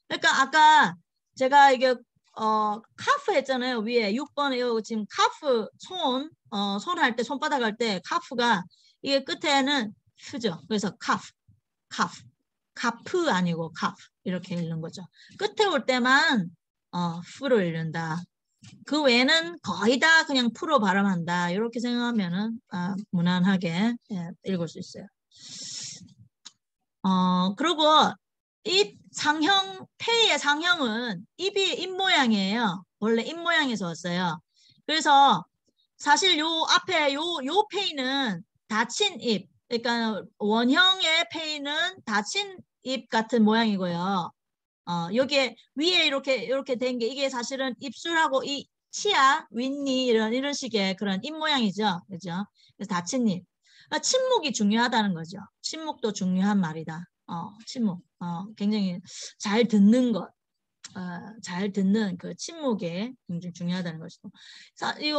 그러니까 아까 제가 이게 카프 했잖아요. 위에 6번에 지금 카프 손 할 때 손바닥 할 때 카프가 이게 끝에는 프죠. 그래서 카프 아니고 카프 이렇게 읽는 거죠. 끝에 올 때만 프로 읽는다. 그 외에는 거의 다 그냥 프로 발음한다. 이렇게 생각하면은 무난하게 읽을 수 있어요. 그리고 이 상형, 페이의 상형은 입 모양이에요. 원래 입 모양에서 왔어요. 그래서 사실 요 앞에 요 페이는 닫힌 입, 그러니까 원형의 페이는 닫힌 입 같은 모양이고요. 여기에 위에 이렇게 된 게 이게 사실은 입술하고 이 치아, 윗니 이런 식의 그런 입 모양이죠. 그죠? 그래서 닫힌 입. 그러니까 침묵이 중요하다는 거죠. 침묵도 중요한 말이다. 침묵. 굉장히 잘 듣는 것. 잘 듣는 그 침묵이 굉장히 중요하다는 것이고. 이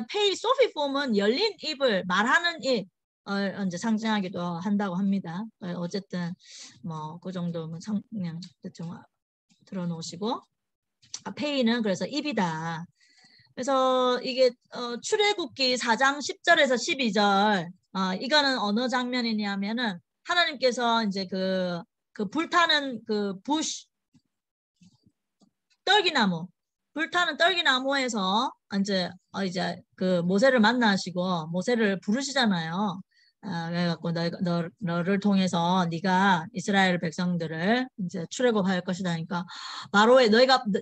페이 소피 폼은 열린 입을 말하는 입 이제 상징하기도 한다고 합니다. 어쨌든 뭐 그 정도면 그냥 대충 들어놓으시고, 페이는 그래서 입이다. 그래서 이게 출애굽기 4장 10절에서 12절 이거는 어느 장면이냐면은 하나님께서 이제 그 불타는 그 부시 떨기나무, 불타는 떨기나무에서 이제 그 모세를 만나시고 모세를 부르시잖아요. 그래갖고 너를 통해서 네가 이스라엘 백성들을 이제 출애굽할 것이다 하니까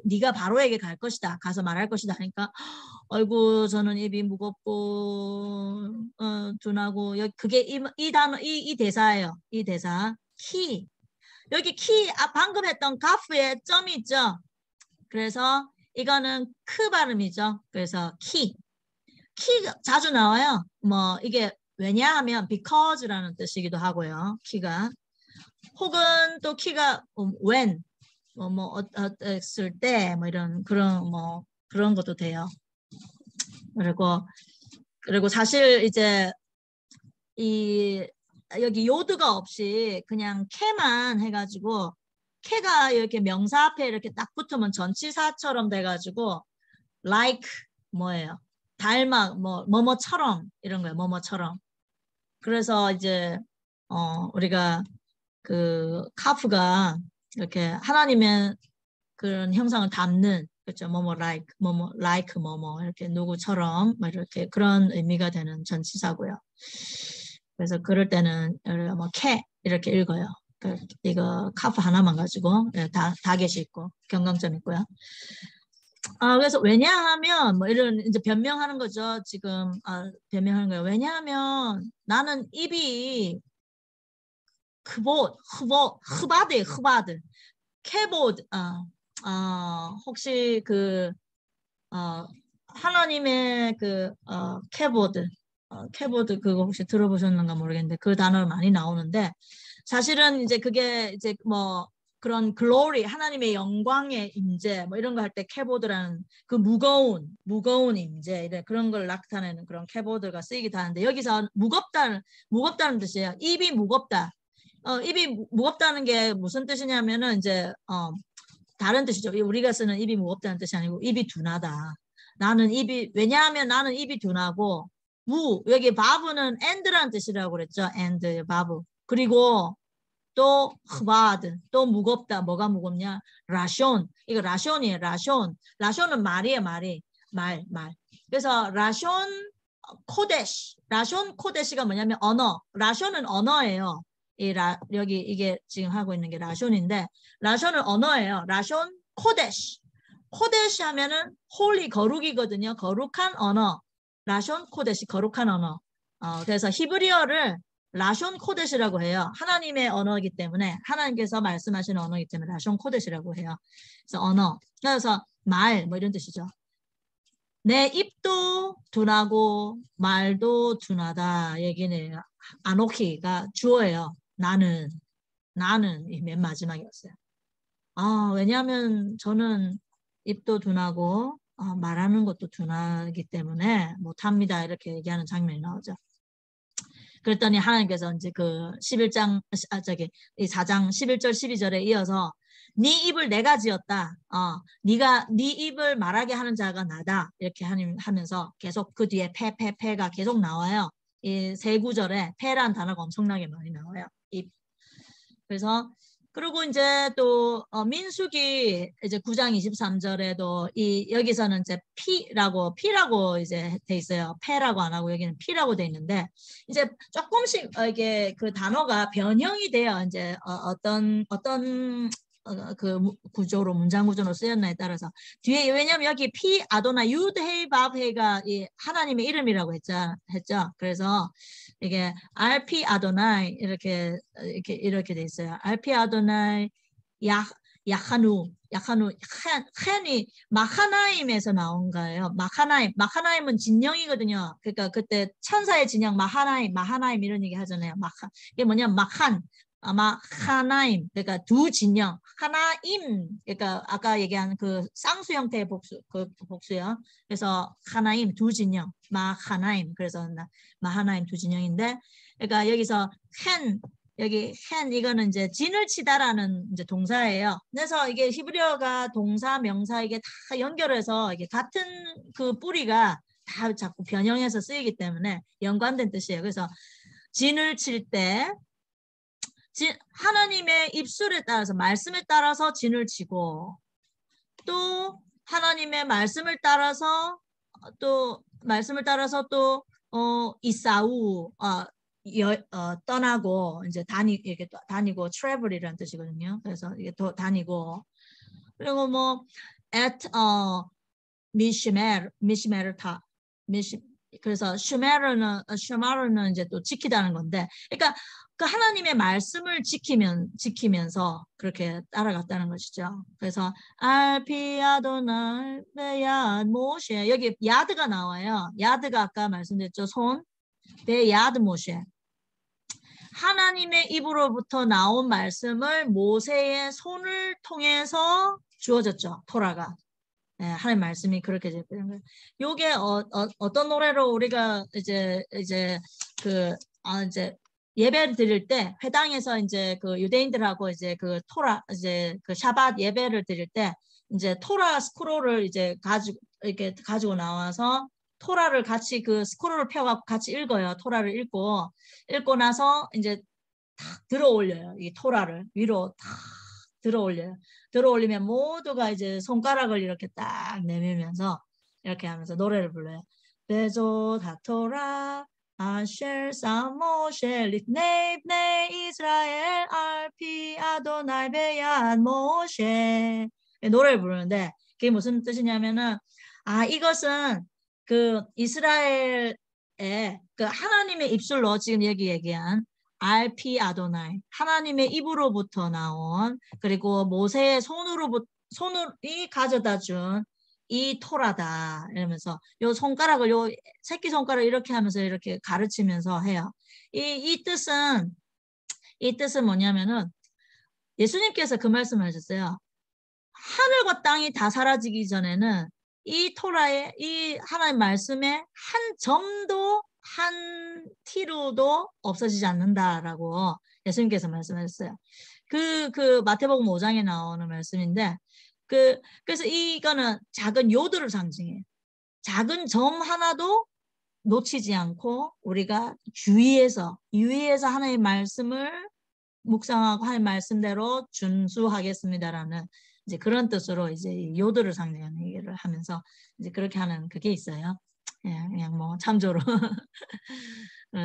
네가 바로에게 갈 것이다, 가서 말할 것이다 하니까 아이고 저는 입이 무겁고 둔하고 그게 이 단어 이 대사예요. 이 대사 키, 여기 키 방금 했던 가프에 점이 있죠. 그래서 이거는 크 발음이죠. 그래서 키 자주 나와요. 뭐 이게 왜냐하면 because라는 뜻이기도 하고요. 키가. 혹은 또 키가 when 어땠을 때 뭐 이런 그런 것도 돼요. 그리고 사실 이제 여기 요드가 없이 그냥 캐만 해가지고 캐가 이렇게 명사 앞에 이렇게 딱 붙으면 전치사처럼 돼가지고 like 뭐예요? 닮아 뭐뭐처럼 이런 거예요. 뭐뭐처럼. 그래서 이제 우리가 그 카프가 이렇게 하나님의 그런 형상을 담는 그렇죠. 뭐뭐 like 뭐뭐 이렇게 누구처럼 뭐 이렇게 그런 의미가 되는 전치사고요. 그래서 그럴 때는 뭐 캐 이렇게 읽어요. 이거 카프 하나만 가지고 다 계시 있고 경강점 있고요. 그래서 왜냐하면 뭐 이런 이제 변명하는 거죠. 지금 변명하는 거예요. 왜냐하면 나는 입이 흐바드 캐보드 혹시 그 하나님의 그 캐보드 그거 혹시 들어보셨는가 모르겠는데 그 단어 많이 나오는데 사실은 이제 그게 이제 뭐 그런 글로리 하나님의 영광의 임재 뭐 이런 거 할 때 캐보드라는 그 무거운 임재 이런 그런 걸 나타내는 그런 캐보드가 쓰이기도 하는데 여기서 무겁다는 뜻이에요. 입이 무겁다. 입이 무겁다는 게 무슨 뜻이냐면은 이제 다른 뜻이죠. 우리가 쓰는 입이 무겁다는 뜻이 아니고 입이 둔하다. 왜냐하면 나는 입이 둔하고 여기 바브는 and라는 뜻이라고 그랬죠. and 바브. 그리고 또 흐바드 또 무겁다. 뭐가 무겁냐? 라숀. 이거 라숀이에요. 라숀은 말이에요. 말. 그래서 라숀 코데시가 뭐냐면 언어. 라숀은 언어예요. 여기 이게 지금 하고 있는 게 라숀인데 라숀은 언어예요. 라숀 코데시 하면은 홀리 거룩이거든요. 거룩한 언어. 라숀 코데시 거룩한 언어. 그래서 히브리어를 라숀 코데시라고 해요. 하나님의 언어이기 때문에 하나님께서 말씀하시는 언어이기 때문에 라숀 코데시라고 해요. 그래서 언어. 그래서 말 뭐 이런 뜻이죠. 내 입도 둔하고 말도 둔하다 얘기는 아노키가 주어예요. 나는 이 맨 마지막이었어요. 왜냐하면 저는 입도 둔하고 말하는 것도 둔하기 때문에 못합니다. 이렇게 얘기하는 장면이 나오죠. 그랬더니 하나님께서 이제 그 11장 이 4장 11절 12절에 이어서 네 입을 내가 지었다. 네 입을 말하게 하는 자가 나다. 이렇게 하면서 계속 그 뒤에 패가 계속 나와요. 이 세 구절에 패라는 단어가 엄청나게 많이 나와요. 입. 그래서 그리고 이제 또 민수기 이제 9장 23절에도 여기서는 이제 피라고 이제 돼 있어요. 패라고 안 하고 여기는 피라고 돼 있는데 이제 조금씩 이게 그 단어가 변형이 돼요. 이제 어떤 그 구조로 문장 구조로 쓰였나에 따라서 뒤에 왜냐면 여기 피 아도나 유드 헤이 밥 헤가 이 하나님의 이름이라고 했죠. 그래서 이게 RP 아도나이 이렇게 돼 있어요. RP 아도나이 야하누 헨이 마하나임에서 나온 거예요. 마하나임은 진영이거든요. 그러니까 그때 천사의 진영 마하나임 이런 얘기 하잖아요. 이게 뭐냐 아마 하나임 그러니까 두 진영 하나임 그러니까 아까 얘기한 그 쌍수 형태의 복수요. 그래서 하나임 두 진영 마하나임 그래서 마하나임 두 진영인데 그러니까 여기서 여기 이거는 이제 진을 치다라는 이제 동사예요. 그래서 이게 히브리어가 동사 명사 이게 다 연결해서 이게 같은 그 뿌리가 다 자꾸 변형해서 쓰이기 때문에 연관된 뜻이에요. 그래서 진을 칠 때 하나님의 입술에 따라서 말씀에 따라서 진을 치고 또 하나님의 말씀을 따라서 또 이사우 떠나고 이제 이렇게 다니고 travel이라는 뜻이거든요. 그래서 이게 또 다니고 그리고 뭐 at 미시메르타 그래서 슈마르는 이제 또 지키다는 건데 그러니까 그 하나님의 말씀을 지키면서 그렇게 따라갔다는 것이죠. 그래서 알피아도날 베야 모셰 여기 야드가 나와요. 야드가 아까 말씀드렸죠. 손 베야드 모셰. 하나님의 입으로부터 나온 말씀을 모세의 손을 통해서 주어졌죠. 토라가. 네, 하나님 말씀이 그렇게 되는 거예요. 요게 어떤 노래로 우리가 이제 예배를 드릴 때 회당에서 이제 그 유대인들하고 이제 그 토라 이제 그 샤밧 예배를 드릴 때 이제 토라 스크롤을 이제 이렇게 가지고 나와서 토라를 같이 그 스크롤을 펴갖고 같이 읽어요. 토라를 읽고 나서 이제 탁 들어올려요. 이 토라를 위로 탁 들어올려요. 들어올리면 모두가 이제 손가락을 이렇게 딱 내밀면서 이렇게 하면서 노래를 불러요. 베조 다토라 아쉘 사모쉘 리트네 네 이스라엘 알피 아도나이 베얀 모셰 노래를 부르는데 그게 무슨 뜻이냐면은 이것은 그 이스라엘의 그 하나님의 입술로 지금 여기 얘기한 알피 아도나이 하나님의 입으로부터 나온 그리고 모세의 손이 가져다 준 이 토라다 이러면서 요 손가락을 요 새끼 손가락 이렇게 하면서 이렇게 가르치면서 해요. 이 뜻은 뭐냐면은 예수님께서 그 말씀을 하셨어요. 하늘과 땅이 다 사라지기 전에는 이 토라의 이 하나님 말씀의 한 점도 한 티로도 없어지지 않는다라고 예수님께서 말씀하셨어요. 그 마태복음 5장에 나오는 말씀인데 그래서 이거는 작은 요들을 상징해요. 작은 점 하나도 놓치지 않고 우리가 유의해서 하나님의 말씀을 묵상하고 하나님 말씀대로 준수하겠습니다라는 이제 그런 뜻으로 이제 요들을 상징하는 얘기를 하면서 이제 그렇게 하는 그게 있어요. 그냥 뭐 참조로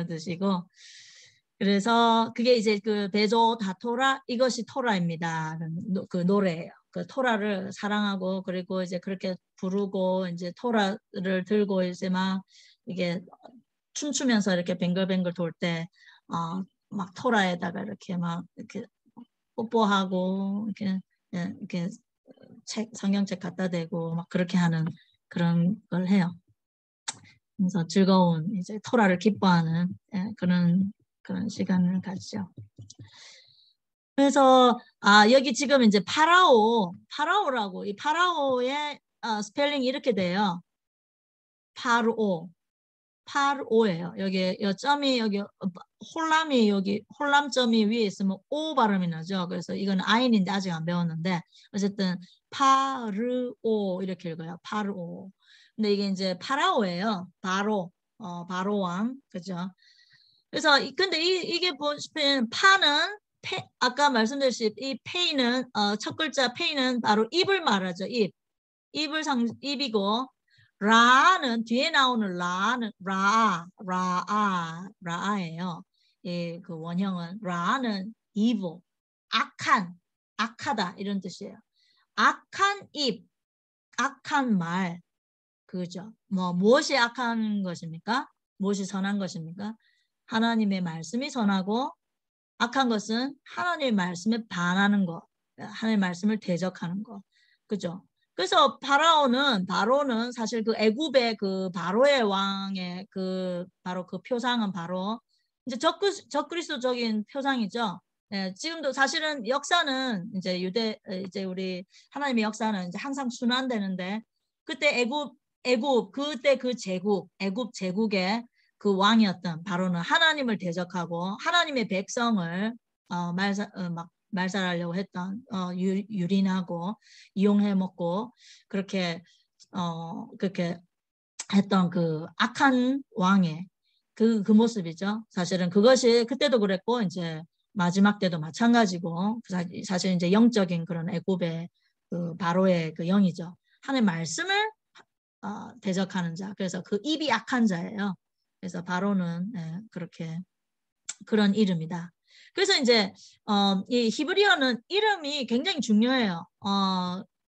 드시고 그래서 그게 이제 그 베조 다토라 이것이 토라입니다. 그 노래예요. 그 토라를 사랑하고 그리고 이제 그렇게 부르고 이제 토라를 들고 이제 막 이게 춤추면서 이렇게 뱅글뱅글 돌 때 막 토라에다가 이렇게 막 이렇게 뽀뽀하고 이렇게 성경책 갖다 대고 막 그렇게 하는 그런 걸 해요. 그래서 즐거운 이제 토라를 기뻐하는 그런 시간을 가지죠. 그래서 여기 지금 이제 파라오라고 이 파라오의 스펠링이 이렇게 돼요. 파르오예요. 여기 점이 여기 홀람이 여기 홀람점이 위에 있으면 오 발음이 나죠. 그래서 이건 아인인데 아직 안 배웠는데 어쨌든 파르오 이렇게 읽어요. 파르오. 근데 이게 이제 파라오예요. 바로 왕 그죠? 그래서 근데 이게 보시면 파는 아까 말씀드렸듯이 이 페이는 첫 글자 페이는 바로 입을 말하죠. 입이고 라는 뒤에 나오는 라는 라아예요. 예, 그 원형은 라는 evil, 악하다 이런 뜻이에요. 악한 입, 악한 말, 그죠? 무엇이 악한 것입니까? 무엇이 선한 것입니까? 하나님의 말씀이 선하고 악한 것은 하나님의 말씀에 반하는 것, 하나님의 말씀을 대적하는 것, 그죠? 그래서 바로는 사실 그 애굽의 그 바로의 왕의 바로 그 표상은 바로 이제 적그리스도적인 표상이죠. 지금도 사실은 역사는 이제 이제 우리 하나님의 역사는 이제 항상 순환되는데 그때 애굽 그때 그 애굽 제국의 그 왕이었던 바로는 하나님을 대적하고 하나님의 백성을 말살하려고 했던 유린하고 이용해 먹고 그렇게 했던 그 악한 왕의 그 모습이죠. 사실은 그것이 그때도 그랬고 이제 마지막 때도 마찬가지고 사실 이제 영적인 그런 애굽의 그 바로의 그 영이죠. 하나님의 말씀을 대적하는 자. 그래서 그 입이 악한 자예요. 그래서 바로는 그렇게 그런 이름이다. 그래서 이제 이 히브리어는 이름이 굉장히 중요해요.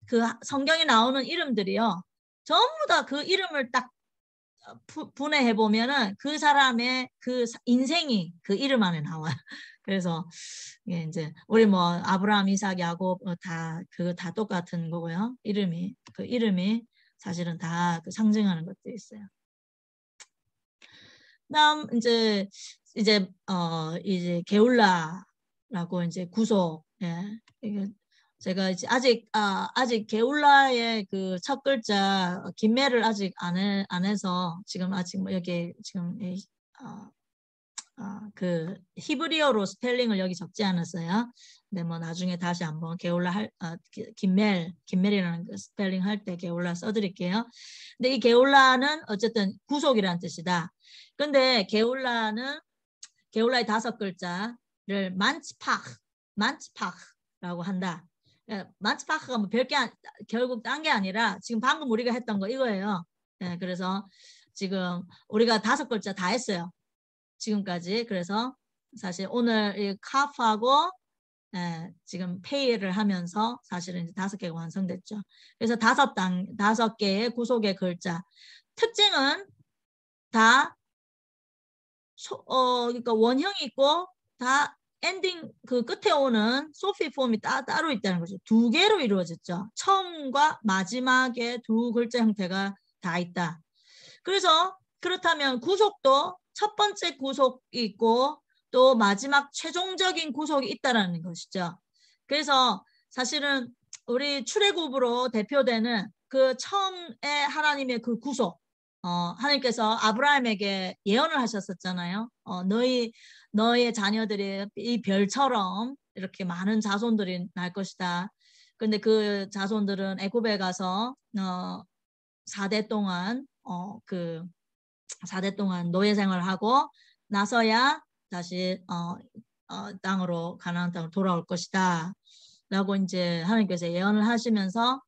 그 성경에 나오는 이름들이요. 전부 다 그 이름을 딱 분해해 보면은 그 사람의 그 인생이 그 이름 안에 나와요. 그래서 이제 우리 아브라함, 이삭, 야곱 다 똑같은 거고요. 그 이름이 사실은 다 그 상징하는 것도 있어요. 그다음 이제 게울라라고 이제 구속. 예. 이게 제가 이제 아직 게울라의 그 첫 글자 김매를 아직 안 해서 지금 아직 뭐 여기 지금 그 히브리어로 스펠링을 여기 적지 않았어요. 근데 뭐 나중에 다시 한번 게울라 김멜이라는 그 스펠링 할 때 게울라 써드릴게요. 근데 이 게울라는 어쨌든 구속이라는 뜻이다. 근데 게울라의 5글자를 만츠파크라고 한다. 만츠파크가 뭐 별게 결국 딴 게 아니라 지금 방금 우리가 했던 거 이거예요. 예, 그래서 지금 우리가 5글자 다 했어요. 지금까지. 그래서 사실 오늘 이 카프하고 지금 페이를 하면서 사실은 이제 5개가 완성됐죠. 그래서 5개의 구속의 글자. 특징은 다 그러니까 원형이 있고 다 엔딩 그 끝에 오는 소피 폼이 따로 있다는 거죠. 2개로 이루어졌죠. 처음과 마지막에 2글자 형태가 다 있다. 그래서 그렇다면 구속도 첫 번째 구속이 있고 또 마지막 최종적인 구속이 있다라는 것이죠. 그래서 사실은 우리 출애굽으로 대표되는 그 처음에 하나님의 그 구속, 하나님께서 아브라함에게 예언을 하셨었잖아요. 너의 자녀들이 이 별처럼 이렇게 많은 자손들이 날 것이다. 근데 그 자손들은 애굽에 가서 4대 동안 4대 동안 노예 생활을 하고 나서야 다시 땅으로 가나안 땅으로 돌아올 것이다. 라고 이제 하나님께서 예언을 하시면서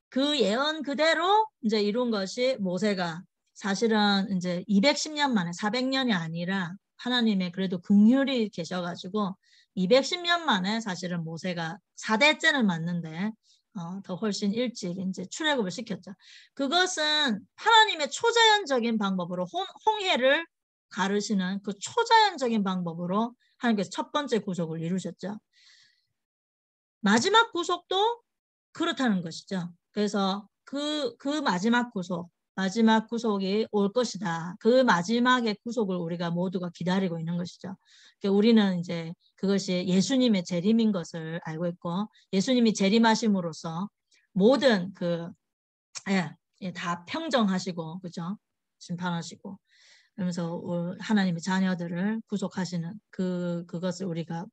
그 예언 그대로 이제 이룬 것이 모세가 사실은 이제 210년 만에 400년이 아니라 하나님의 그래도 긍휼이 계셔가지고 210년 만에 사실은 모세가 4대째를 맞는데 더 훨씬 일찍 이제 출애굽을 시켰죠. 그것은 하나님의 초자연적인 방법으로 홍해를 가르시는 그 초자연적인 방법으로 하나님께서 첫 번째 구속을 이루셨죠. 마지막 구속도 그렇다는 것이죠. 그래서 그 마지막 구속이 올 것이다. 그 마지막의 구속을 우리가 모두가 기다리고 있는 것이죠. 우리는 이제 그것이 예수님의 재림인 것을 알고 있고 예수님이 재림하심으로써 모든 다 평정하시고 그죠? 심판하시고 그러면서 하나님의 자녀들을 구속하시는 그것을 우리가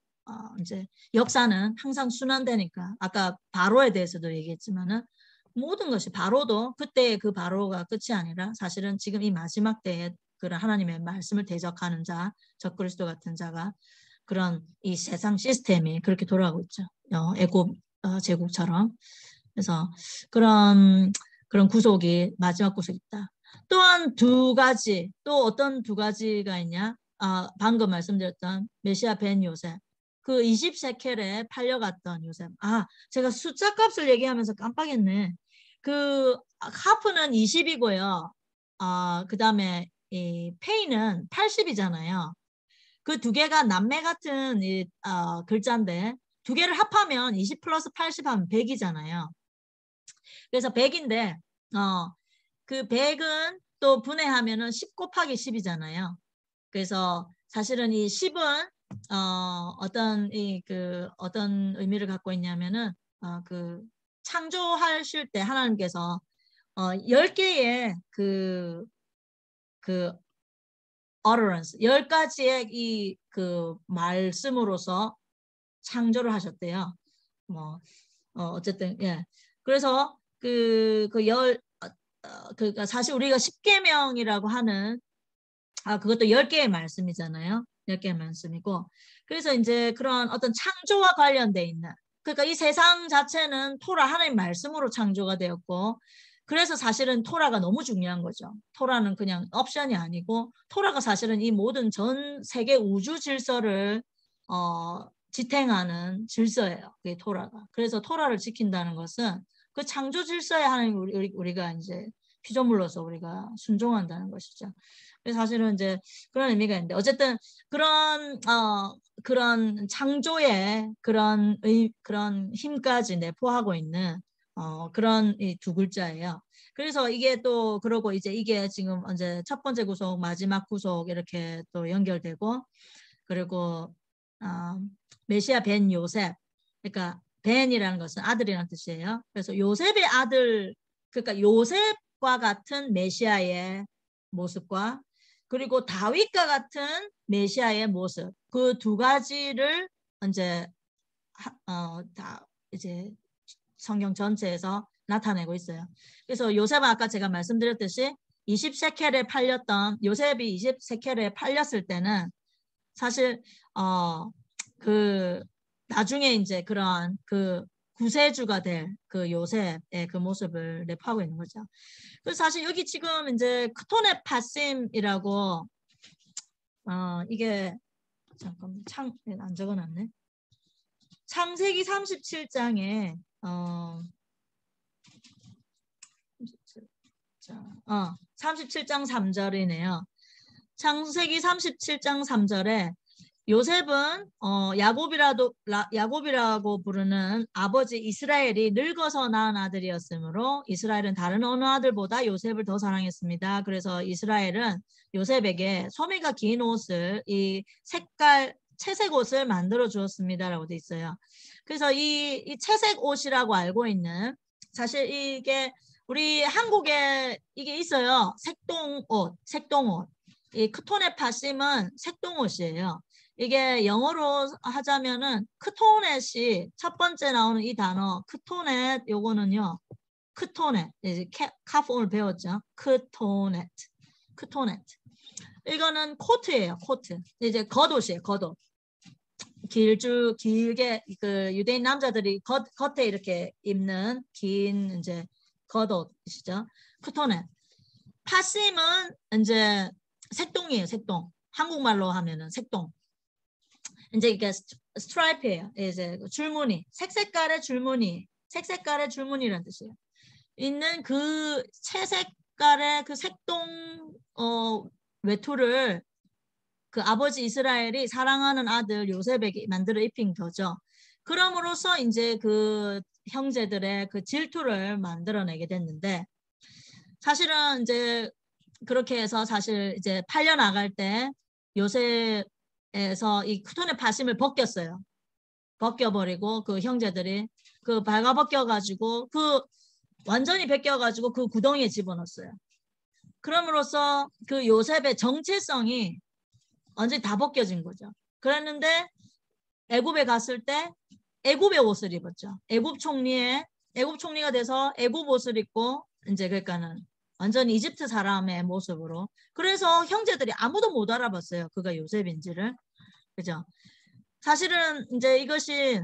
이제 역사는 항상 순환되니까 아까 바로에 대해서도 얘기했지만은 모든 것이 바로도 그때의 그 바로가 끝이 아니라 사실은 지금 이 마지막 때에 그런 하나님의 말씀을 대적하는 자, 적그리스도 같은 자가 그런 이 세상 시스템이 그렇게 돌아가고 있죠. 애굽 제국처럼. 그래서 그런 구속이 마지막 구속이 있다. 또한 2가지, 또 어떤 2가지가 있냐? 방금 말씀드렸던 메시아 벤 요셉. 그 20세켈에 팔려갔던 요셉. 제가 숫자 값을 얘기하면서 깜빡했네. 그 하프는 20이고요. 그 다음에 이 페이는 80이잖아요. 그 2개가 남매 같은 글자인데 2개를 합하면 20 플러스 80 하면 100이잖아요. 그래서 100인데 그 100은 또 분해하면은 10 곱하기 10이잖아요. 그래서 사실은 이 10은 어떤 의미를 갖고 있냐면은 그 창조하실 때 하나님께서 10개의 그 utterance 10가지의 이 그 말씀으로서 창조를 하셨대요. 뭐 어쨌든 예. 그래서 그러니까 사실 우리가 10계명이라고 하는 그것도 10개의 말씀이잖아요. 10개의 말씀이고. 그래서 이제 그런 어떤 창조와 관련돼 있는 그러니까 이 세상 자체는 토라 하나님 말씀으로 창조가 되었고 그래서 사실은 토라가 너무 중요한 거죠. 토라는 그냥 옵션이 아니고 토라가 사실은 이 모든 전 세계 우주 질서를 지탱하는 질서예요. 그게 토라가. 그래서 토라를 지킨다는 것은 그 창조 질서에 하나님 우리가 이제 피조물로서 우리가 순종한다는 것이죠. 그래서 사실은 이제 그런 의미가 있는데 어쨌든 그런 창조의 그런 힘까지 내포하고 있는 그런 이 2글자예요. 그래서 이게 또 그러고 이제 이게 지금 이제 첫 번째 구속, 마지막 구속 이렇게 또 연결되고 그리고 메시아 벤 요셉, 그러니까 벤이라는 것은 아들이라는 뜻이에요. 그래서 요셉의 아들, 그러니까 요셉과 같은 메시아의 모습과 그리고 다윗과 같은 메시아의 모습, 그 두 가지를 이제 다 이제 성경 전체에서 나타내고 있어요. 그래서 요셉은 아까 제가 말씀드렸듯이 20세켈에 팔렸던 요셉이 20세켈에 팔렸을 때는 사실 그 나중에 이제 그러한 그 구세주가 될 그 요셉의 그 모습을 랩하고 있는 거죠. 그래서 사실 여기 지금 이제 크토네 파심이라고 이게 잠깐만 안 적어놨네. 창세기 37장에 37장 3절이네요. 창세기 37장 3절에 요셉은 야곱이라고 부르는 아버지 이스라엘이 늙어서 낳은 아들이었으므로 이스라엘은 다른 어느 아들보다 요셉을 더 사랑했습니다. 그래서 이스라엘은 요셉에게 소매가 긴 옷을 이 색깔 채색 옷을 만들어 주었습니다라고 돼 있어요. 그래서 이 채색 옷이라고 알고 있는 사실 이게 우리 한국에 이게 있어요. 색동옷. 이 크토네 파심은 색동옷이에요. 이게 영어로 하자면은 크토넷이 첫 번째 나오는 이 단어 크토넷 요거는요. 크토넷 이제 카프 오늘 배웠죠. 크토넷. 이거는 코트예요. 코트. 이제 겉옷이에요. 겉옷. 길게 그 유대인 남자들이 겉에 이렇게 입는 긴 이제 겉옷이죠. 크토넷. 파심은 이제 색동이에요. 색동. 한국말로 하면은 색동. 이제 이게 스트라이프예요. 이제 줄무늬, 색색깔의 줄무늬라는 뜻이에요. 있는 그 채색깔의 그 색동 외투를 그 아버지 이스라엘이 사랑하는 아들 요셉에게 만들어 입힌 거죠. 그럼으로써 이제 그 형제들의 그 질투를 만들어내게 됐는데 사실은 이제 그렇게 해서 사실 이제 팔려 나갈 때 요셉에서 이 크토네 파심을 벗겼어요. 벗겨버리고 그 형제들이 그 발가벗겨가지고 그 완전히 벗겨가지고 그 구덩이에 집어넣었어요. 그럼으로써 그 요셉의 정체성이 완전히 다 벗겨진 거죠. 그랬는데 애굽에 갔을 때 애굽의 옷을 입었죠. 애굽 총리가 돼서 애굽 옷을 입고 이제 그러니까는 완전히 이집트 사람의 모습으로. 그래서 형제들이 아무도 못 알아봤어요. 그가 요셉인지를. 그죠? 사실은 이제 이것이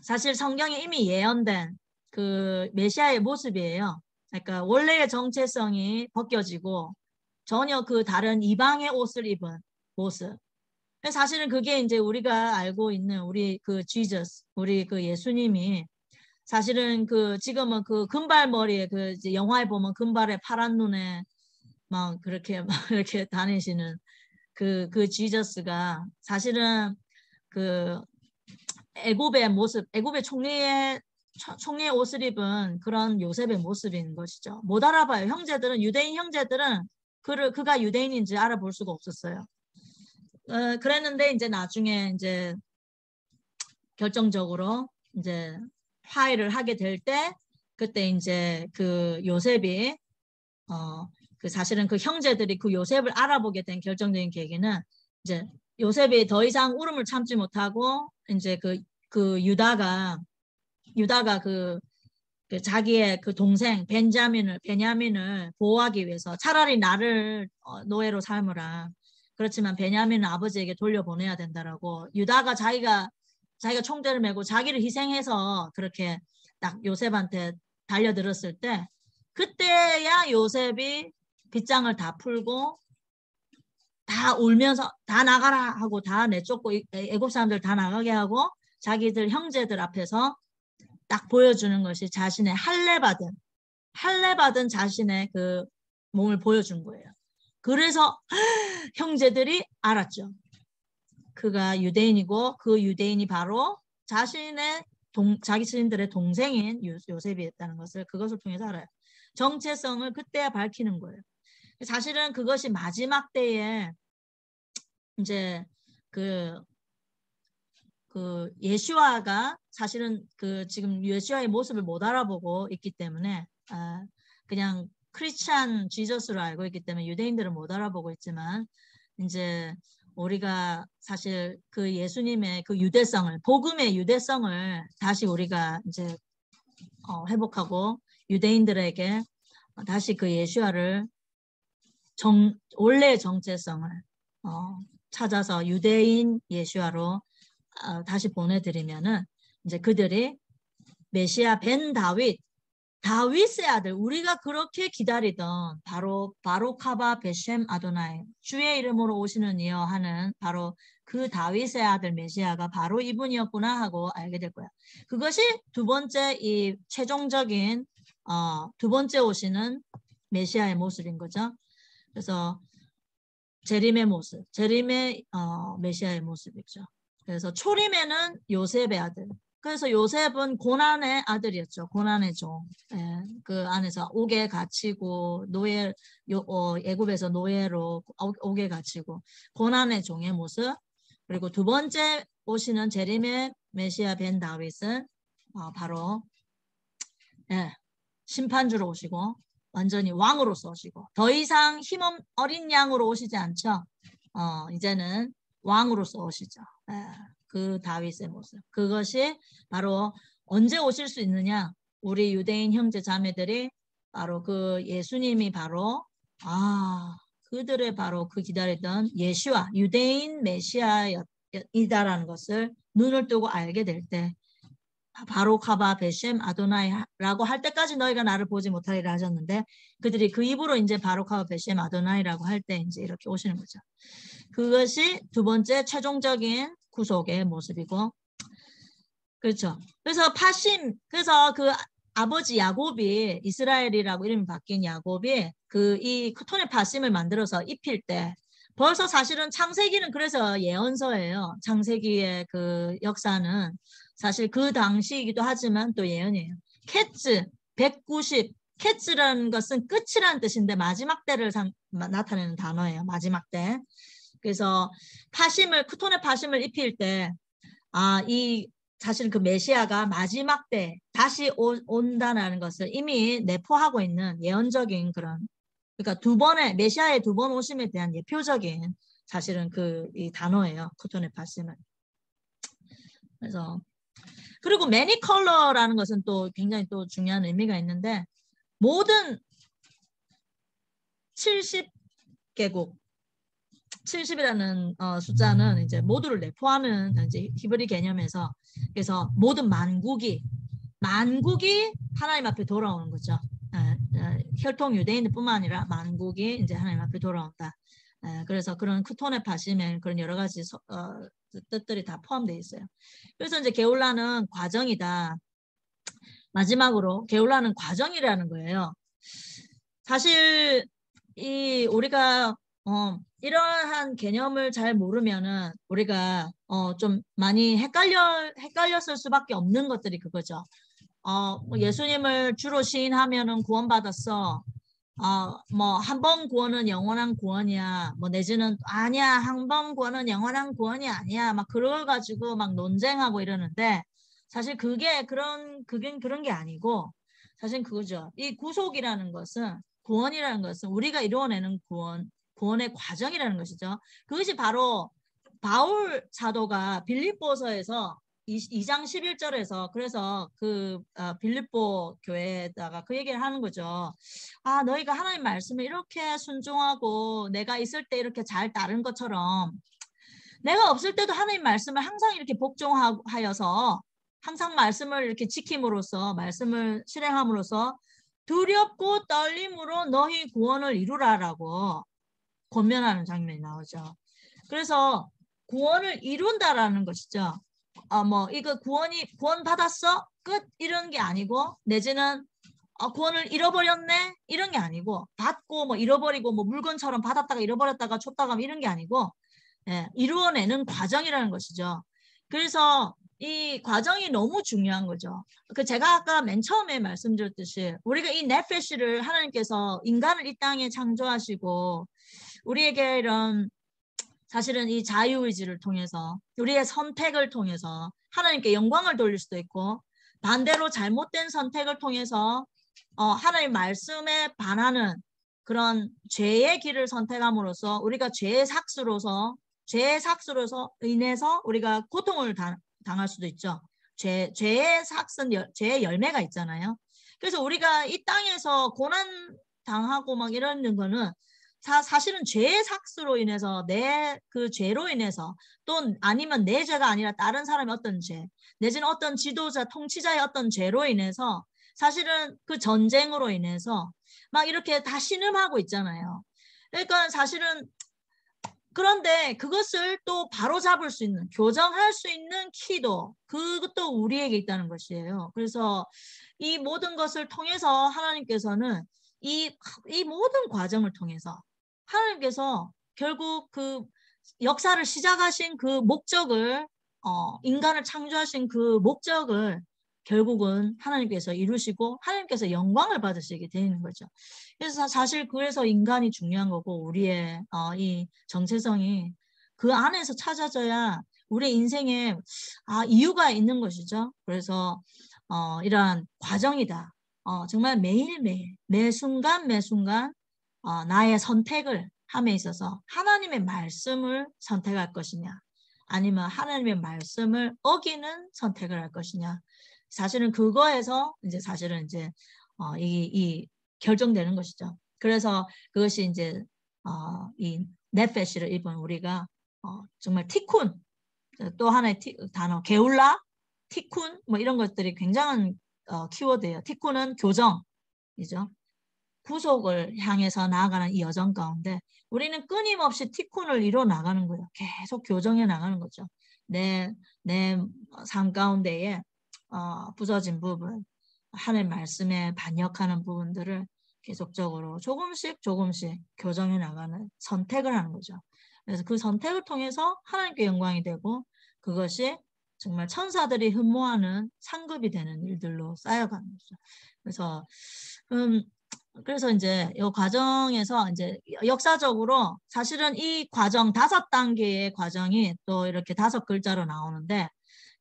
사실 성경에 이미 예언된 그 메시아의 모습이에요. 그러니까 원래의 정체성이 벗겨지고 전혀 그 다른 이방의 옷을 입은 모습. 사실은 그게 이제 우리가 알고 있는 우리 그 지저스, 우리 그 예수님이 사실은 그 지금은 그 금발머리에 그 이제 영화에 보면 금발에 파란 눈에 막 그렇게 막 이렇게 다니시는 그 지저스가 사실은 그 애굽의 모습, 애굽의 총리의 옷을 입은 그런 요셉의 모습인 것이죠. 못 알아봐요. 형제들은 유대인 형제들은 그가 유대인인지 알아볼 수가 없었어요. 그랬는데 이제 나중에 이제 결정적으로 이제 화해를 하게 될 때 그때 이제 그 요셉이 그 사실은 그 형제들이 그 요셉을 알아보게 된 결정적인 계기는 이제 요셉이 더 이상 울음을 참지 못하고 이제 그 유다가 그 자기의 그 동생 베냐민을 보호하기 위해서 차라리 나를 노예로 삼으라. 그렇지만 베냐민은 아버지에게 돌려보내야 된다라고 유다가 자기가 총대를 메고 자기를 희생해서 그렇게 딱 요셉한테 달려들었을 때 그때야 요셉이 빗장을 다 풀고 다 울면서 다 나가라 하고 다 내쫓고 애굽 사람들 다 나가게 하고 자기들 형제들 앞에서 딱 보여주는 것이 자신의 할례 받은 자신의 그 몸을 보여준 거예요. 그래서 형제들이 알았죠. 그가 유대인이고 그 유대인이 바로 자기 스님들의 동생인 요셉이었다는 것을 그것을 통해서 알아요. 정체성을 그때야 밝히는 거예요. 사실은 그것이 마지막 때에 이제 그 예수아가 사실은 지금 예수아의 모습을 못 알아보고 있기 때문에 그냥 크리스찬 지저스로 알고 있기 때문에 유대인들은 못 알아보고 있지만 이제 우리가 사실 그 예수님의 그 유대성을 복음의 유대성을 다시 우리가 이제 회복하고 유대인들에게 다시 그 예수아를 원래의 정체성을 찾아서 유대인 예수아로 다시 보내드리면은 이제 그들이 메시아 벤 다윗의 아들, 우리가 그렇게 기다리던 바로 바로카바 베셈 아도나이, 주의 이름으로 오시는 이여 하는 바로 그 다윗의 아들 메시아가 바로 이분이었구나 하고 알게 될 거야. 그것이 두 번째 이 최종적인 두 번째 오시는 메시아의 모습인 거죠. 그래서 재림의 모습, 재림의 메시아의 모습이죠. 그래서 초림에는 요셉의 아들. 그래서 요셉은 고난의 아들이었죠. 고난의 종. 예, 그 안에서 옥에 갇히고 애굽에서 노예로 옥에 갇히고 고난의 종의 모습. 그리고 두 번째 오시는 재림의 메시아 벤 다윗은 바로 심판주로 오시고 완전히 왕으로서 오시고 더 이상 어린 양으로 오시지 않죠. 이제는 왕으로서 오시죠. 그 다윗의 모습. 그것이 바로 언제 오실 수 있느냐? 우리 유대인 형제 자매들이 바로 그 예수님이 바로 그들의 바로 그 기다리던 예수와 유대인 메시아이다라는 것을 눈을 뜨고 알게 될 때 바로카바 베셈 아도나이라고 할 때까지 너희가 나를 보지 못하리라 하셨는데 그들이 그 입으로 이제 바로카바 베셈 아도나이라고 할 때 이제 이렇게 오시는 거죠. 그것이 두 번째 최종적인 구속의 모습이고, 그렇죠. 그래서 그래서 그 아버지 야곱이 이스라엘이라고 이름이 바뀐 야곱이 이 크톤의 파심을 만들어서 입힐 때 벌써 사실은 창세기는 그래서 예언서예요. 창세기의 그 역사는 사실 그 당시이기도 하지만 또 예언이에요. 캣즈 190 캣즈라는 것은 끝이라는 뜻인데 마지막 때를 나타내는 단어예요. 마지막 때. 그래서 크톤의 파심을 입힐 때 사실 그 메시아가 마지막 때 다시 온다는 것을 이미 내포하고 있는 예언적인 그러니까 메시아의 두 번 오심에 대한 예표적인 사실은 이 단어예요. 크톤의 파심은. 그래서 그리고 매니 컬러라는 것은 또 굉장히 또 중요한 의미가 있는데 모든 70개국 70이라는 숫자는 이제 모두를 내포하는 이제 히브리 개념에서 그래서 모든 만국이 하나님 앞에 돌아오는 거죠. 혈통 유대인뿐만 아니라 만국이 이제 하나님 앞에 돌아온다. 그래서 그런 크톤의 파심에 그런 여러 가지 뜻들이 다 포함되어 있어요. 그래서 이제 게울라는 과정이다. 마지막으로 게울라는 과정이라는 거예요. 사실 우리가 이러한 개념을 잘 모르면은 우리가 좀 많이 헷갈렸을 수밖에 없는 것들이 그거죠. 예수님을 주로 시인하면은 구원받았어. 뭐 한 번 구원은 영원한 구원이야. 뭐 내지는 아니야, 한 번 구원은 영원한 구원이 아니야. 막 그걸 가지고 막 논쟁하고 이러는데 사실 그게 그런 게 아니고 사실 그거죠. 이 구속이라는 것은 구원이라는 것은 우리가 이루어내는 구원의 과정이라는 것이죠. 그것이 바로 바울 사도가 빌립보서에서 2장 11절에서 그래서 빌립보 교회에다가 그 얘기를 하는 거죠. 너희가 하나님 말씀을 이렇게 순종하고 내가 있을 때 이렇게 잘 따른 것처럼 내가 없을 때도 하나님 말씀을 항상 이렇게 복종하여서 항상 말씀을 이렇게 지킴으로써 말씀을 실행함으로써 두렵고 떨림으로 너희 구원을 이루라라고 권면하는 장면이 나오죠. 그래서 구원을 이룬다라는 것이죠. 이거 구원 받았어? 끝 이런 게 아니고 내지는 구원을 잃어버렸네 이런 게 아니고 받고 뭐 잃어버리고 뭐 물건처럼 받았다가 잃어버렸다가 줬다가 이런 게 아니고 이루어내는 과정이라는 것이죠. 그래서 이 과정이 너무 중요한 거죠. 그 제가 아까 맨 처음에 말씀드렸듯이 우리가 이 네페시를 하나님께서 인간을 이 땅에 창조하시고 우리에게 이런 사실은 이 자유의지를 통해서 우리의 선택을 통해서 하나님께 영광을 돌릴 수도 있고 반대로 잘못된 선택을 통해서 하나님 말씀에 반하는 그런 죄의 길을 선택함으로써 우리가 죄의 삭스로서 인해서 우리가 고통을 당할 수도 있죠. 죄의 삭은 죄의 열매가 있잖아요. 그래서 우리가 이 땅에서 고난 당하고 막 이러는 거는 사실은 죄의 삭스로 인해서 내 그 죄로 인해서 또 아니면 내 죄가 아니라 다른 사람의 어떤 죄 내지는 어떤 지도자 통치자의 어떤 죄로 인해서 사실은 그 전쟁으로 인해서 막 이렇게 다 신음하고 있잖아요. 그러니까 사실은 그런데 그것을 또 바로잡을 수 있는 교정할 수 있는 키도 그것도 우리에게 있다는 것이에요. 그래서 이 모든 것을 통해서 하나님께서는 이 모든 과정을 통해서 하나님께서 결국 그 역사를 시작하신 그 목적을 인간을 창조하신 그 목적을 결국은 하나님께서 이루시고 하나님께서 영광을 받으시게 되는 거죠. 그래서 사실 그래서 인간이 중요한 거고 우리의 이 정체성이 그 안에서 찾아져야 우리 인생에 이유가 있는 것이죠. 그래서 이러한 과정이다. 정말 매일매일 매 순간 나의 선택을 함에 있어서 하나님의 말씀을 선택할 것이냐 아니면 하나님의 말씀을 어기는 선택을 할 것이냐 사실은 그거에서 이제 사실은 이제 이 결정되는 것이죠. 그래서 그것이 이제 이 네페시를 입은 우리가 정말 티쿤 또 하나의 단어 게울라 티쿤 뭐 이런 것들이 굉장한 키워드예요. 티쿤은 교정이죠. 구속을 향해서 나아가는 이 여정 가운데 우리는 끊임없이 티쿤을 이뤄 나가는 거예요. 계속 교정해 나가는 거죠. 내 삶 가운데에 부서진 부분, 하나님 말씀에 반역하는 부분들을 계속적으로 조금씩 교정해 나가는 선택을 하는 거죠. 그래서 그 선택을 통해서 하나님께 영광이 되고 그것이 정말 천사들이 흠모하는 상급이 되는 일들로 쌓여가는 거죠. 그래서 이제 이 과정에서 이제 역사적으로 사실은 이 과정 5단계의 과정이 또 이렇게 5글자로 나오는데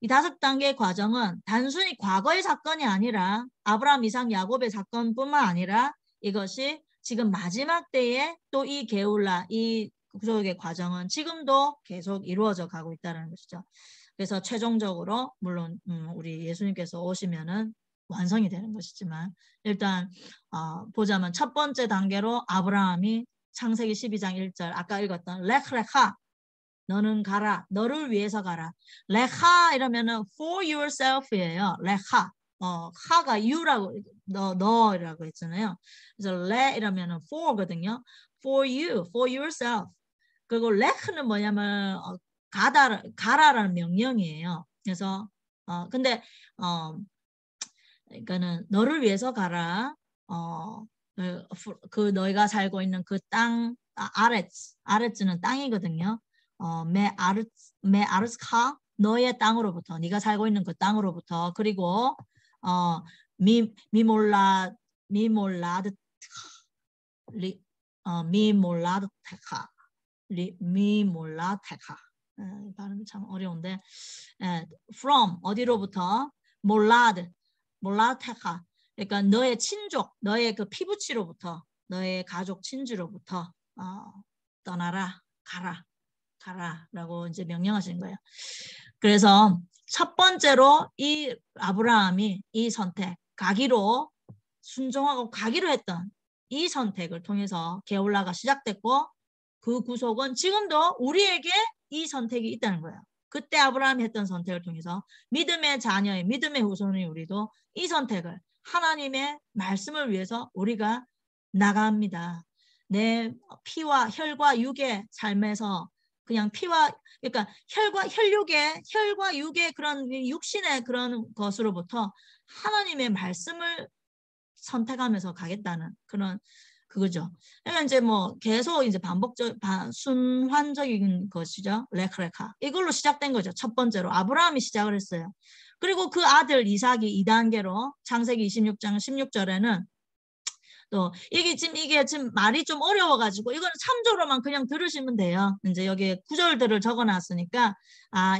이 5단계의 과정은 단순히 과거의 사건이 아니라 아브라함, 이삭, 야곱의 사건뿐만 아니라 이것이 지금 마지막 때에 또 이 게울라, 이 구속의 과정은 지금도 계속 이루어져 가고 있다는 것이죠. 그래서 최종적으로 물론 우리 예수님께서 오시면은 완성이 되는 것이지만 일단 보자면 첫 번째 단계로 아브라함이 창세기 12장 1절 아까 읽었던 레크레카 너는 가라 너를 위해서 가라 레카 이러면은 for yourself이에요. 레카 카가 you라고 너라고 했잖아요. 그래서 레 이러면은 for거든요. for you for yourself. 그리고 레크는 뭐냐면 가라라는 명령이에요. 그래서 근데 그러니까는 너를 위해서 가라. 그 너희가 살고 있는 그 땅 아레츠는 땅이거든요. 메 아르스카 너의 땅으로부터 네가 살고 있는 그 땅으로부터 그리고 미몰라드테카 발음이 참 어려운데 from 어디로부터 몰라테카 그러니까 너의 친족 너의 그 피부치로부터 너의 가족 친지로부터 떠나라 가라라고 이제 명령하신 거예요. 그래서 첫 번째로 이 아브라함이 이 선택 가기로 순종하고 가기로 했던 이 선택을 통해서 게울라가 시작됐고 그 구속은 지금도 우리에게 이 선택이 있다는 거예요. 그때 아브라함이 했던 선택을 통해서 믿음의 자녀의 믿음의 후손인 우리도 이 선택을 하나님의 말씀을 위해서 우리가 나갑니다. 내 피와 혈과 육의 삶에서 그냥 피와 그러니까 혈과 육의 그런 육신의 그런 것으로부터 하나님의 말씀을 선택하면서 가겠다는 그런 그거죠. 그러니까 이제 뭐 계속 이제 순환적인 것이죠. 레크레카. 이걸로 시작된 거죠. 첫 번째로 아브라함이 시작을 했어요. 그리고 그 아들 이삭이 2단계로 창세기 26장 16절에는 또 이게 지금 말이 좀 어려워가지고 이거는 참조로만 그냥 들으시면 돼요. 이제 여기 구절들을 적어놨으니까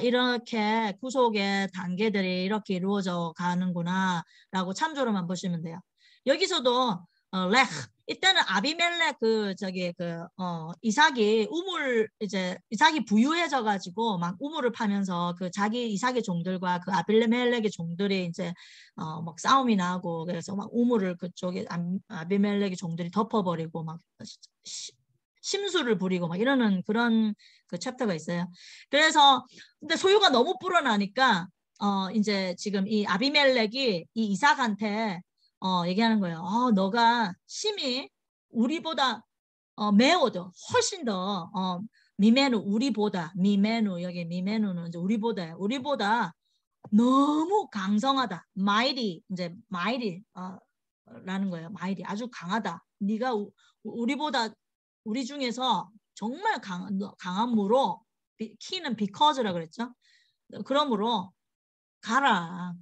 이렇게 구속의 단계들이 이렇게 이루어져 가는구나 라고 참조로만 보시면 돼요. 여기서도 이때는 아비멜렉 이삭이 이삭이 부유해져 가지고 막 우물을 파면서 그 자기 이삭의 종들과 그 아비멜렉의 종들이 이제 막 싸움이 나고 그래서 막 우물을 그쪽에 아비멜렉의 종들이 덮어버리고 막 심술을 부리고 막 이러는 그런 그 챕터가 있어요. 그래서 근데 소유가 너무 불어나니까 이제 지금 이 아비멜렉이 이 이삭한테 얘기하는 거예요. 너가 심히 우리보다 매워도 훨씬 더 미메누 여기 미메누는 이제 우리보다 너무 강성하다. mighty 이제 mighty 라는 거예요. mighty 아주 강하다. 네가 우리 중에서 정말 강함으로 키는 because라 그랬죠. 그러므로 가라.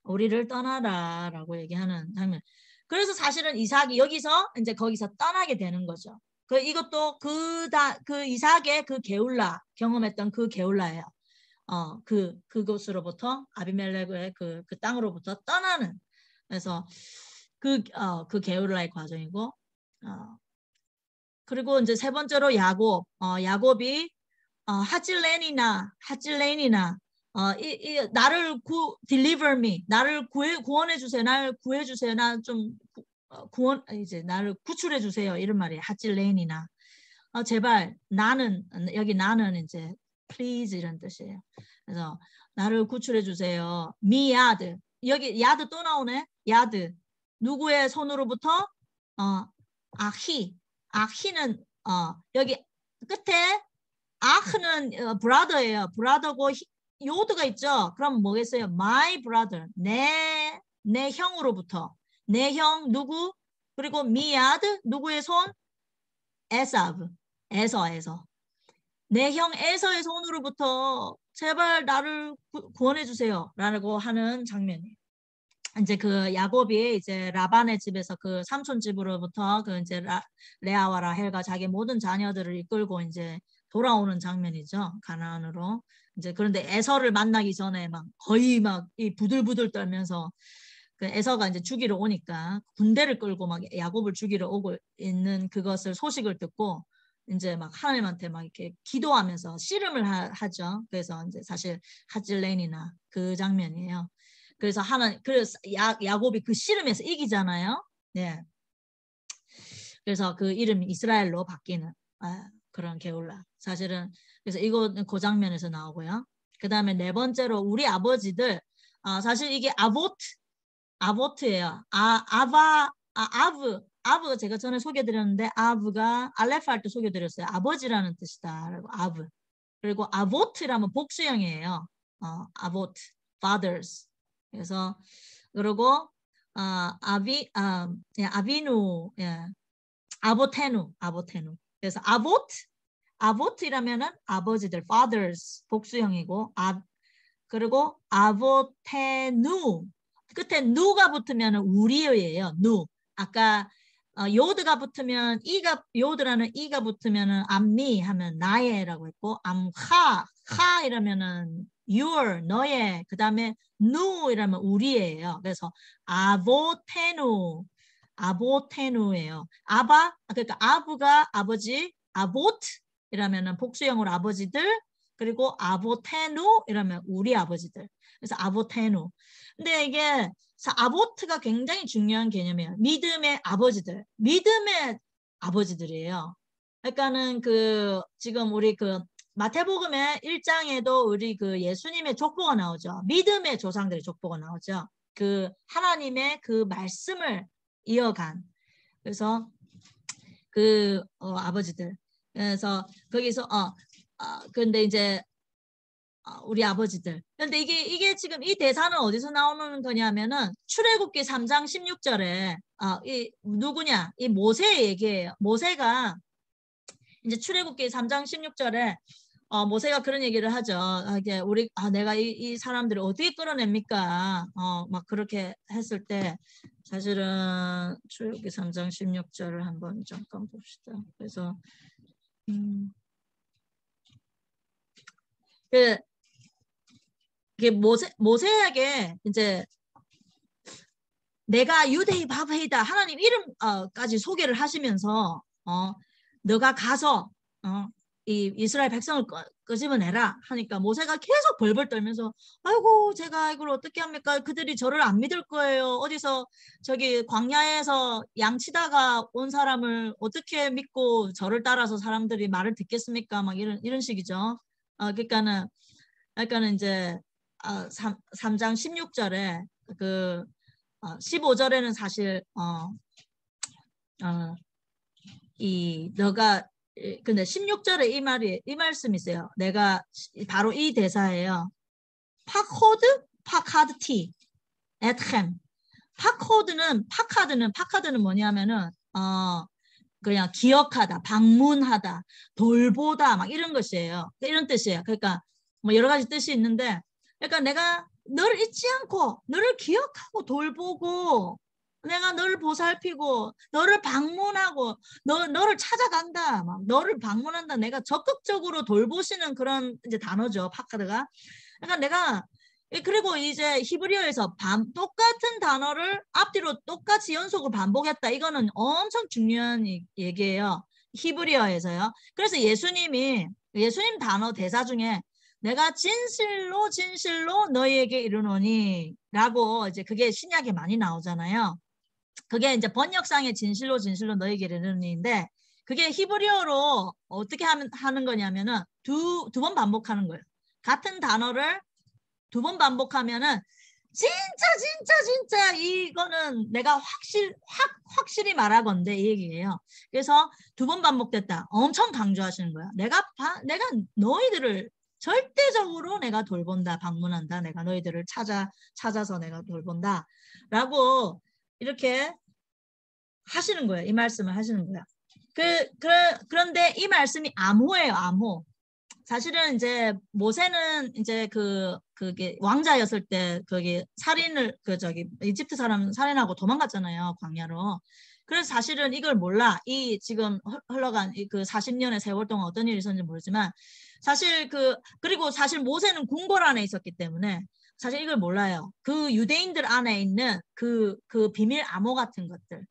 우리를 떠나라 라고 얘기하는 장면. 그래서 사실은 이삭이 여기서 이제 거기서 떠나게 되는 거죠. 이것도 그 이삭의 그 게울라 경험했던 그 게울라예요. 그곳으로부터 아비멜렉의 그 땅으로부터 떠나는. 그래서 그 게울라의 과정이고 그리고 이제 세 번째로 야곱이 하질레니나 나를 deliver me 나를 구원해 주세요. 나를 구해 주세요. 나 좀 이제 나를 구출해 주세요. 이런 말이에요. 하질레니나 제발 여기 나는 이제 please 이런 뜻이에요. 그래서 나를 구출해 주세요. 미야드 여기 야드 또 나오네. 야드 누구의 손으로부터 아히는 여기 끝에 아흐는 브라더예요. 브라더고 요드가 있죠. 그럼 뭐겠어요? My brother. 내 형으로부터. 내 형 누구? 그리고 미야드 누구의 손? 에사브. 에서. 내 형 에서의 손으로부터 제발 나를 구원해 주세요. 라고 하는 장면이에요. 이제 그 야곱이 이제 라반의 집에서 그 삼촌 집으로부터 그 이제 레아와 라헬과 자기 모든 자녀들을 이끌고 이제 돌아오는 장면이죠. 가나안으로. 이제 그런데 에서를 만나기 전에 막 거의 막 이 부들부들 떨면서 그 에서가 이제 죽이러 오니까 군대를 끌고 막 야곱을 죽이러 오고 있는 그것을 소식을 듣고 이제 막 하나님한테 막 이렇게 기도하면서 씨름을 하죠. 그래서 이제 사실 하질레니나 그 장면이에요. 그래서 야곱이 그 씨름에서 이기잖아요. 네. 그래서 그 이름이 이스라엘로 바뀌는 그런 게울라. 사실은 그래서 이거는 그 장면에서 나오고요. 그 다음에 네 번째로 우리 아버지들 사실 이게 아보트예요. 아브 제가 전에 소개드렸는데 아브가 알레프 할 때 소개드렸어요. 아버지라는 뜻이다. 그리고 아브. 그리고 아보트라면 복수형이에요. 아보트, fathers. 그래서 그리고 아비누, 아보테누. 그래서 아보트라면은 아버지들, fathers 복수형이고 그리고 아보테누 끝에 누가 붙으면은 우리예요. 누. 아까 요드가 붙으면 요드라는 이가 붙으면은 암미 하면 나의라고 했고 하 이러면은 your 너의 그다음에 누 이러면 우리예요. 그래서 아보테누예요. 그러니까 아브가 아버지 아보트 이러면은 복수형으로 아버지들 그리고 아보테누 이러면 우리 아버지들. 그래서 아보테누. 근데 이게 아보트가 굉장히 중요한 개념이에요. 믿음의 아버지들이에요. 그러니까는 지금 우리 마태복음의 1장에도 우리 예수님의 족보가 나오죠. 믿음의 조상들의 족보가 나오죠. 하나님의 말씀을 이어간. 그래서 아버지들. 그래서 거기서 근데 이제 우리 아버지들. 그런데 이게 지금 이 대사는 어디서 나오는 거냐면은 출애굽기 3장 16절에 이 누구냐? 이 모세 얘기예요. 모세가 이제 출애굽기 3장 16절에 모세가 그런 얘기를 하죠. 이게 내가 이 사람들을 어떻게 끌어냅니까? 막 그렇게 했을 때 사실은 출애굽기 3장 16절을 한번 잠깐 봅시다. 그래서 이게 모세에게 이제 내가 유대의 바브이다 하나님 이름까지 소개를 하시면서 너가 가서 이 이스라엘 백성을 끄집어내라 하니까 모세가 계속 벌벌 떨면서 아이고 제가 이걸 어떻게 합니까? 그들이 저를 안 믿을 거예요. 어디서 저기 광야에서 양치다가 온 사람을 어떻게 믿고 저를 따라서 사람들이 말을 듣겠습니까? 막 이런 식이죠. 그러니까는 이제 3장 16절에 15절에는 사실 너가 근데 16절에 이 말씀이 있어요. 내가 바로 이 대사예요. 파카드티 에트햄. 파카드는 뭐냐면은 그냥 기억하다, 방문하다, 돌보다 막 이런 것이에요. 이런 뜻이에요. 그러니까 뭐 여러 가지 뜻이 있는데, 그러니까 내가 너를 잊지 않고 너를 기억하고 돌보고 내가 너를 보살피고 너를 방문하고 너를 찾아간다. 막 너를 방문한다. 내가 적극적으로 돌보시는 그런 이제 단어죠. 파카드가. 그러니까 내가 그리고 이제 히브리어에서 똑같은 단어를 앞뒤로 똑같이 연속으로 반복했다. 이거는 엄청 중요한 얘기예요. 히브리어에서요. 그래서 예수님 단어 대사 중에 내가 진실로 너희에게 이르노니 라고 이제 그게 신약에 많이 나오잖아요. 그게 이제 번역상의 진실로 너희에게 이르노니인데 그게 히브리어로 어떻게 하는 거냐면은 두 번 반복하는 거예요. 같은 단어를 두 번 반복하면은 진짜 이거는 내가 확실히 말하건대 이 얘기예요. 그래서 두 번 반복됐다. 엄청 강조하시는 거야. 내가 너희들을 절대적으로 내가 돌본다, 방문한다. 내가 너희들을 찾아서 내가 돌본다. 라고 이렇게 하시는 거예요. 이 말씀을 하시는 거야. 그런데 이 말씀이 암호예요. 암호. 사실은 이제 모세는 이제 그게 왕자였을 때 거기 살인을 이집트 사람 살인하고 도망갔잖아요. 광야로. 그래서 사실은 이걸 몰라. 이 지금 흘러간 그 40년의 세월 동안 어떤 일이 있었는지 모르지만 사실 그리고 사실 모세는 궁궐 안에 있었기 때문에 사실 이걸 몰라요. 그 유대인들 안에 있는 그 비밀 암호 같은 것들.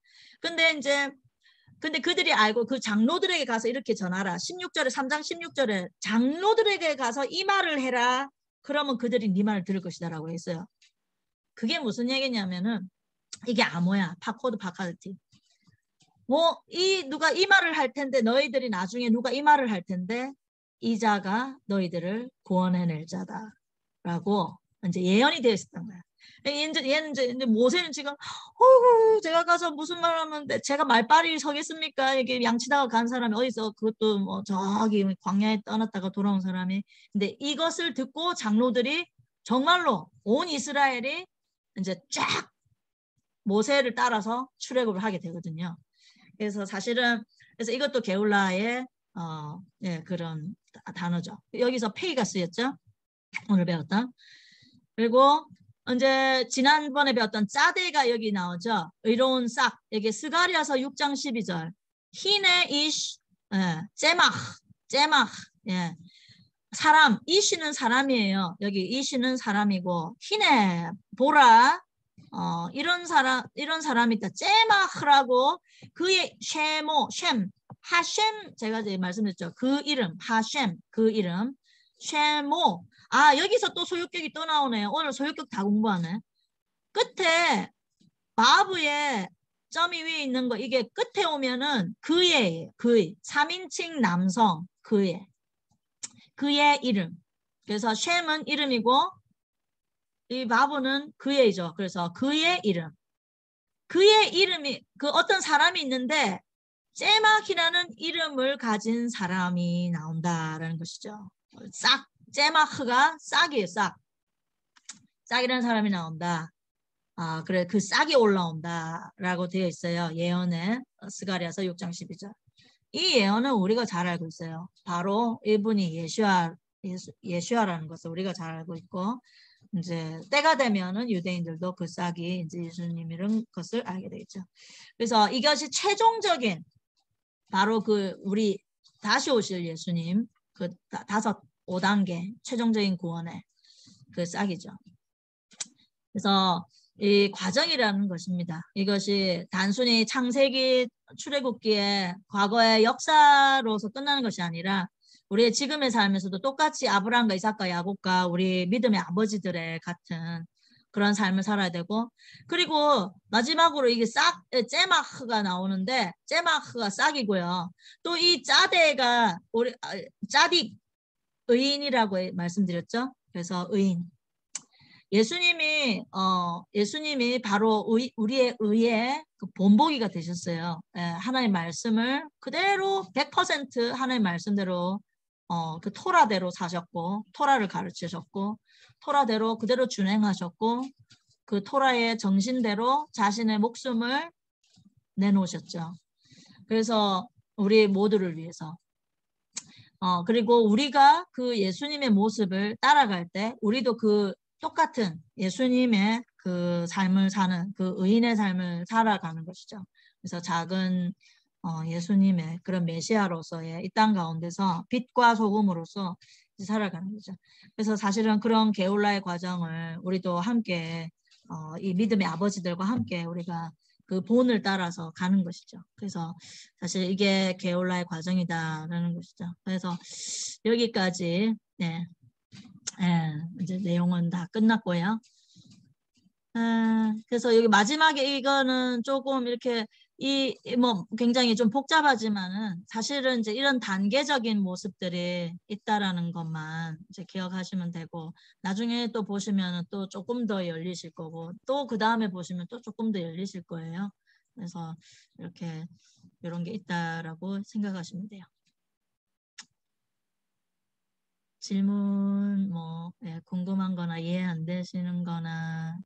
근데 그들이 알고 그 장로들에게 가서 이렇게 전하라. 3장 16절에 장로들에게 가서 이 말을 해라. 그러면 그들이 네 말을 들을 것이다라고 했어요. 그게 무슨 얘기냐면은 이게 암호야. 파카드티. 누가 이 말을 할 텐데 너희들이 나중에 누가 이 말을 할 텐데 이 자가 너희들을 구원해낼 자다라고 이제 예언이 되어 있었던 거야. 얘는 이제 모세는 지금 제가 가서 무슨 말 하면 제가 말빨이 서겠습니까? 이게 양치다가 간 사람이 어디서 그것도 뭐 저기 광야에 떠났다가 돌아온 사람이. 근데 이것을 듣고 장로들이 정말로 온 이스라엘이 이제 쫙 모세를 따라서 출애굽을 하게 되거든요. 그래서 사실은 그래서 이것도 게울라의 그런 단어죠. 여기서 페이가 쓰였죠. 오늘 배웠던. 그리고 이제 지난번에 배웠던 짜데가 여기 나오죠. 의로운 싹. 여기 스가랴서 6장 12절. 히네 이시 제마흐. 예. 사람. 이시는 사람이에요. 여기 이시는 사람이고 히네 보라. 이런 사람이 있다. 제마흐라고 그의 셈 하셈 제가 이제 말씀드렸죠. 그 이름 하셈 그 이름 쉐모. 여기서 또 소유격이 또 나오네요. 오늘 소유격 다 공부하네. 끝에 바브에 점이 위에 있는 거 이게 끝에 오면은 그의 3인칭 남성 그의 이름. 그래서 쉔은 이름이고 이 바브는 그의죠. 그래서 그의 이름. 그의 이름이 어떤 사람이 있는데 제막이라는 이름을 가진 사람이 나온다라는 것이죠. 싹 제마흐가 싹이에요. 싹. 싹이라는 사람이 나온다. 그래 그 싹이 올라온다라고 되어 있어요. 예언에 스가랴서 6장 12절. 이 예언은 우리가 잘 알고 있어요. 바로 이분이 예수야라는 것을 우리가 잘 알고 있고 이제 때가 되면은 유대인들도 그 싹이 이제 예수님이라는 것을 알게 되겠죠. 그래서 이것이 최종적인 바로 그 우리 다시 오실 예수님 그 5단계 최종적인 구원의 그 싹이죠. 그래서 이 과정이라는 것입니다. 이것이 단순히 창세기 출애굽기의 과거의 역사로서 끝나는 것이 아니라 우리의 지금의 삶에서도 똑같이 아브라함과 이삭과 야곱과 우리 믿음의 아버지들의 같은 그런 삶을 살아야 되고 그리고 마지막으로 이게 싹 제마흐가 나오는데 제마흐가 싹이고요. 또 이 짜데가 우리 짜딕 의인이라고 말씀드렸죠. 그래서 의인. 예수님이 바로 우리의 의의 그 본보기가 되셨어요. 하나님의 말씀을 그대로 100% 하나님의 말씀대로 그 토라대로 사셨고 토라를 가르치셨고 토라대로 그대로 준행하셨고 그 토라의 정신대로 자신의 목숨을 내놓으셨죠. 그래서 우리 모두를 위해서 그리고 우리가 그 예수님의 모습을 따라갈 때 우리도 그 똑같은 예수님의 그 삶을 사는 그 의인의 삶을 살아가는 것이죠. 그래서 작은 예수님의 그런 메시아로서의 이 땅 가운데서 빛과 소금으로서 살아가는 거죠. 그래서 사실은 그런 게올라의 과정을 우리도 함께 이 믿음의 아버지들과 함께 우리가 그 본을 따라서 가는 것이죠. 그래서 사실 이게 게올라의 과정이다라는 것이죠. 그래서 여기까지 이제 내용은 다 끝났고요. 그래서 여기 마지막에 이거는 조금 이렇게 뭐 굉장히 좀 복잡하지만은 사실은 이제 이런 단계적인 모습들이 있다라는 것만 이제 기억하시면 되고 나중에 또 보시면은 또 조금 더 열리실 거고 또 그 다음에 보시면 또 조금 더 열리실 거예요. 그래서 이렇게 이런 게 있다라고 생각하시면 돼요. 질문 뭐 궁금한 거나 이해 안 되시는 거나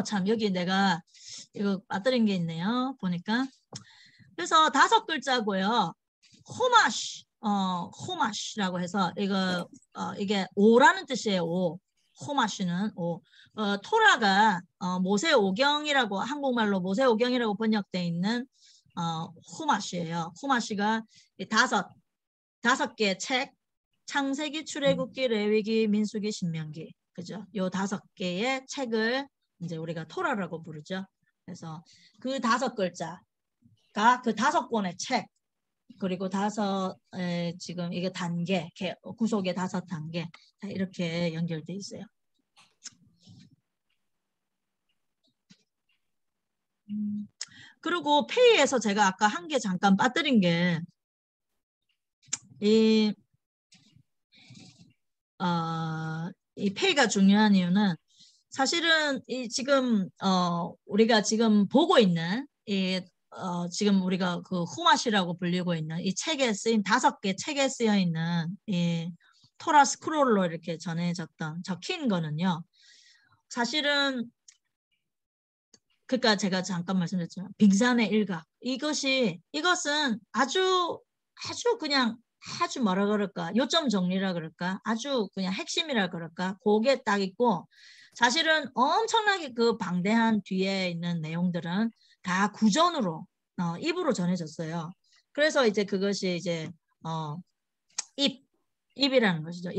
참 여기 내가 이거 빠뜨린 게 있네요. 보니까. 그래서 5글자고요. 호마시라고 해서 이게 오라는 뜻이에요. 오. 호마시는 오. 토라가 모세오경이라고 한국말로 모세오경이라고 번역되어 있는 호마시예요. 호마시가 5개의 책 창세기, 출애굽기, 레위기, 민수기, 신명기. 그죠? 요 5개의 책을 이제 우리가 토라라고 부르죠. 그래서 그 5글자가 그 5권의 책 그리고 지금 이게 단계 구속의 5단계 이렇게 연결돼 있어요. 그리고 페이에서 제가 아까 한 개 잠깐 빠뜨린 게 이 페이가 중요한 이유는 사실은 지금 우리가 지금 보고 있는 지금 우리가 그 후마시라고 불리고 있는 이 책에 쓰인 5개 책에 쓰여 있는 이 토라 스크롤로 이렇게 적힌 거는요. 사실은 그러니까 제가 잠깐 말씀드렸지만 빙산의 일각 이것은 아주 그냥 아주 뭐라 그럴까 요점 정리라 그럴까 아주 그냥 핵심이라 그럴까 그게 딱 있고 사실은 엄청나게 그 방대한 뒤에 있는 내용들은 다 구전으로 입으로 전해졌어요. 그래서 이제 그것이 이제 입이라는 것이죠.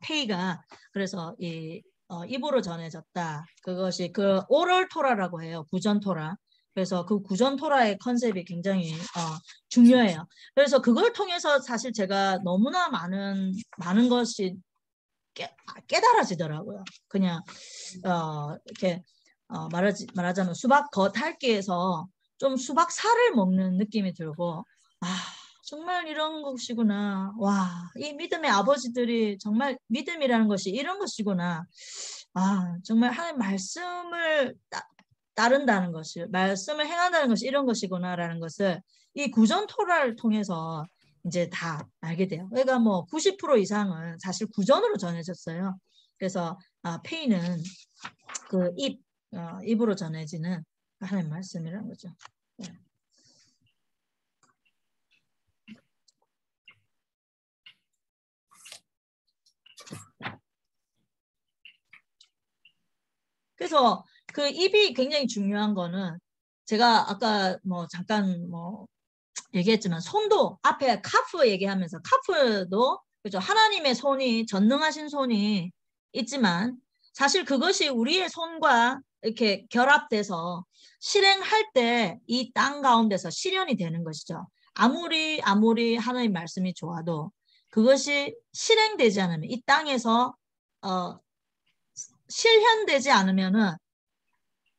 페이가 그래서 입으로 전해졌다. 그것이 그 오럴 토라라고 해요. 구전 토라. 그래서 그 구전 토라의 컨셉이 굉장히 중요해요. 그래서 그걸 통해서 사실 제가 너무나 많은 것이 깨달아지더라고요. 그냥 이렇게 말하자면 수박 겉핥기에서 좀 수박 살을 먹는 느낌이 들고 정말 이런 것이구나. 와, 이 믿음의 아버지들이 정말 믿음이라는 것이 이런 것이구나. 아, 정말 하나님 말씀을 따른다는 것이, 말씀을 행한다는 것이 이런 것이구나라는 것을 이 구전 토라를 통해서 이제 다 알게 돼요. 그러니까 뭐 90% 이상은 사실 구전으로 전해졌어요. 그래서 페이는 그 입으로 전해지는 하나님 말씀이라는 거죠. 네. 그래서 그 입이 굉장히 중요한 거는 제가 아까 뭐 잠깐 뭐 얘기했지만 손도 앞에 카프 얘기하면서 카프도 그죠? 하나님의 손이 전능하신 손이 있지만 사실 그것이 우리의 손과 이렇게 결합돼서 실행할 때 이 땅 가운데서 실현이 되는 것이죠. 아무리 하나님 말씀이 좋아도 그것이 실행되지 않으면 이 땅에서 실현되지 않으면은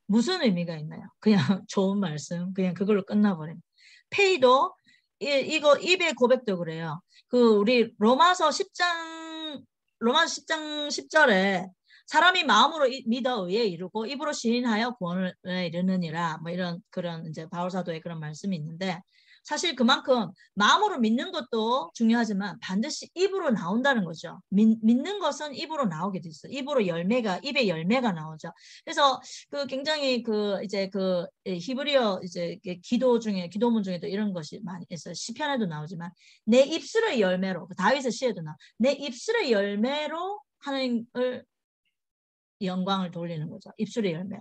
무슨 의미가 있나요? 그냥 좋은 말씀, 그냥 그걸로 끝나버립니다. 페이도 이거 입의 고백도 그래요. 그 우리 로마서 10장 10절에 사람이 마음으로 믿어 의에 이르고 입으로 시인하여 구원을 이르느니라 뭐 이런 그런 이제 바울 사도의 그런 말씀이 있는데 사실 그만큼 마음으로 믿는 것도 중요하지만 반드시 입으로 나온다는 거죠. 믿는 것은 입으로 나오게 돼 있어요. 입의 열매가 나오죠. 그래서 그 굉장히 그 이제 그 히브리어 이제 기도문 중에도 이런 것이 많이 있어요. 시편에도 나오지만 내 입술의 열매로 다윗의 시에도 내 입술의 열매로 하나님을 영광을 돌리는 거죠. 입술의 열매.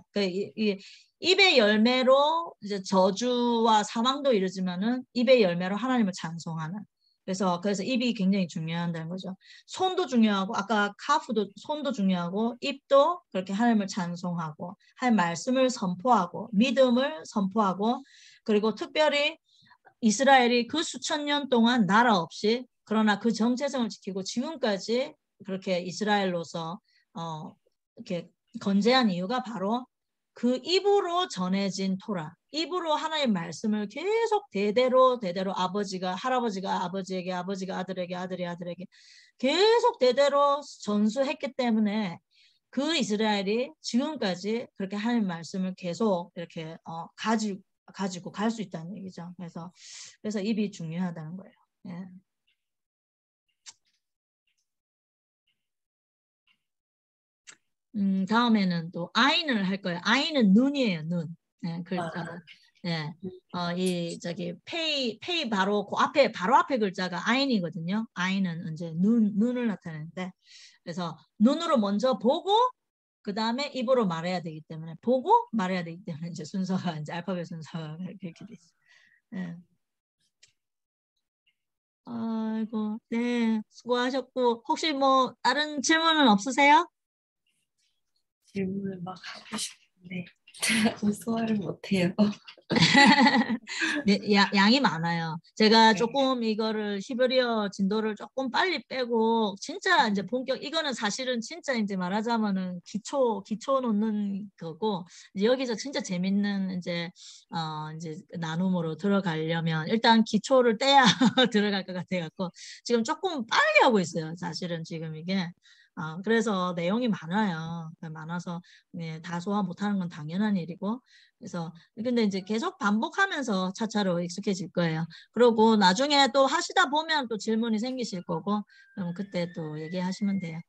입의 열매로 이제 저주와 사망도 이르지만은 입의 열매로 하나님을 찬송하는. 그래서 입이 굉장히 중요하다는 거죠. 손도 중요하고 아까 카프도 손도 중요하고 입도 그렇게 하나님을 찬송하고 하나님 말씀을 선포하고 믿음을 선포하고 그리고 특별히 이스라엘이 그 수천 년 동안 나라 없이 그러나 그 정체성을 지키고 지금까지 그렇게 이스라엘로서 이렇게 건재한 이유가 바로 그 입으로 전해진 토라, 입으로 하나님의 말씀을 계속 대대로 아버지가 할아버지가 아버지에게 아버지가 아들에게 아들이 아들에게 계속 대대로 전수했기 때문에 그 이스라엘이 지금까지 그렇게 하나님의 말씀을 계속 이렇게 가지고 갈 수 있다는 얘기죠. 그래서 입이 중요하다는 거예요. 예. 다음에는 또 아인을 할 거예요. 아인은 눈이에요. 눈. 네, 글자. 네. 이 페이 바로 바로 앞에 글자가 아인이거든요. 아인은 이제 눈을 나타내는데 그래서 눈으로 먼저 보고 그 다음에 입으로 말해야 되기 때문에 보고 말해야 되기 때문에 이제 순서가 이제 알파벳 순서가 이렇게 돼 있어요. 네. 아이고, 네, 수고하셨고 혹시 뭐 다른 질문은 없으세요? 질문을 막 하고 싶은데 소화를 못해요. 네, 양이 많아요. 제가 조금 이거를 히브리어 진도를 조금 빨리 빼고 진짜 이제 본격 이거는 사실은 진짜 이제 말하자면은 기초 놓는 거고 이제 여기서 진짜 재밌는 이제 나눔으로 들어가려면 일단 기초를 떼야 들어갈 것 같아갖고 지금 조금 빨리 하고 있어요. 사실은 지금 이게. 그래서 내용이 많아서 네, 다 소화 못하는 건 당연한 일이고 그래서 근데 이제 계속 반복하면서 차차로 익숙해질 거예요. 그리고 나중에 또 하시다 보면 또 질문이 생기실 거고 그럼 그때 또 얘기하시면 돼요.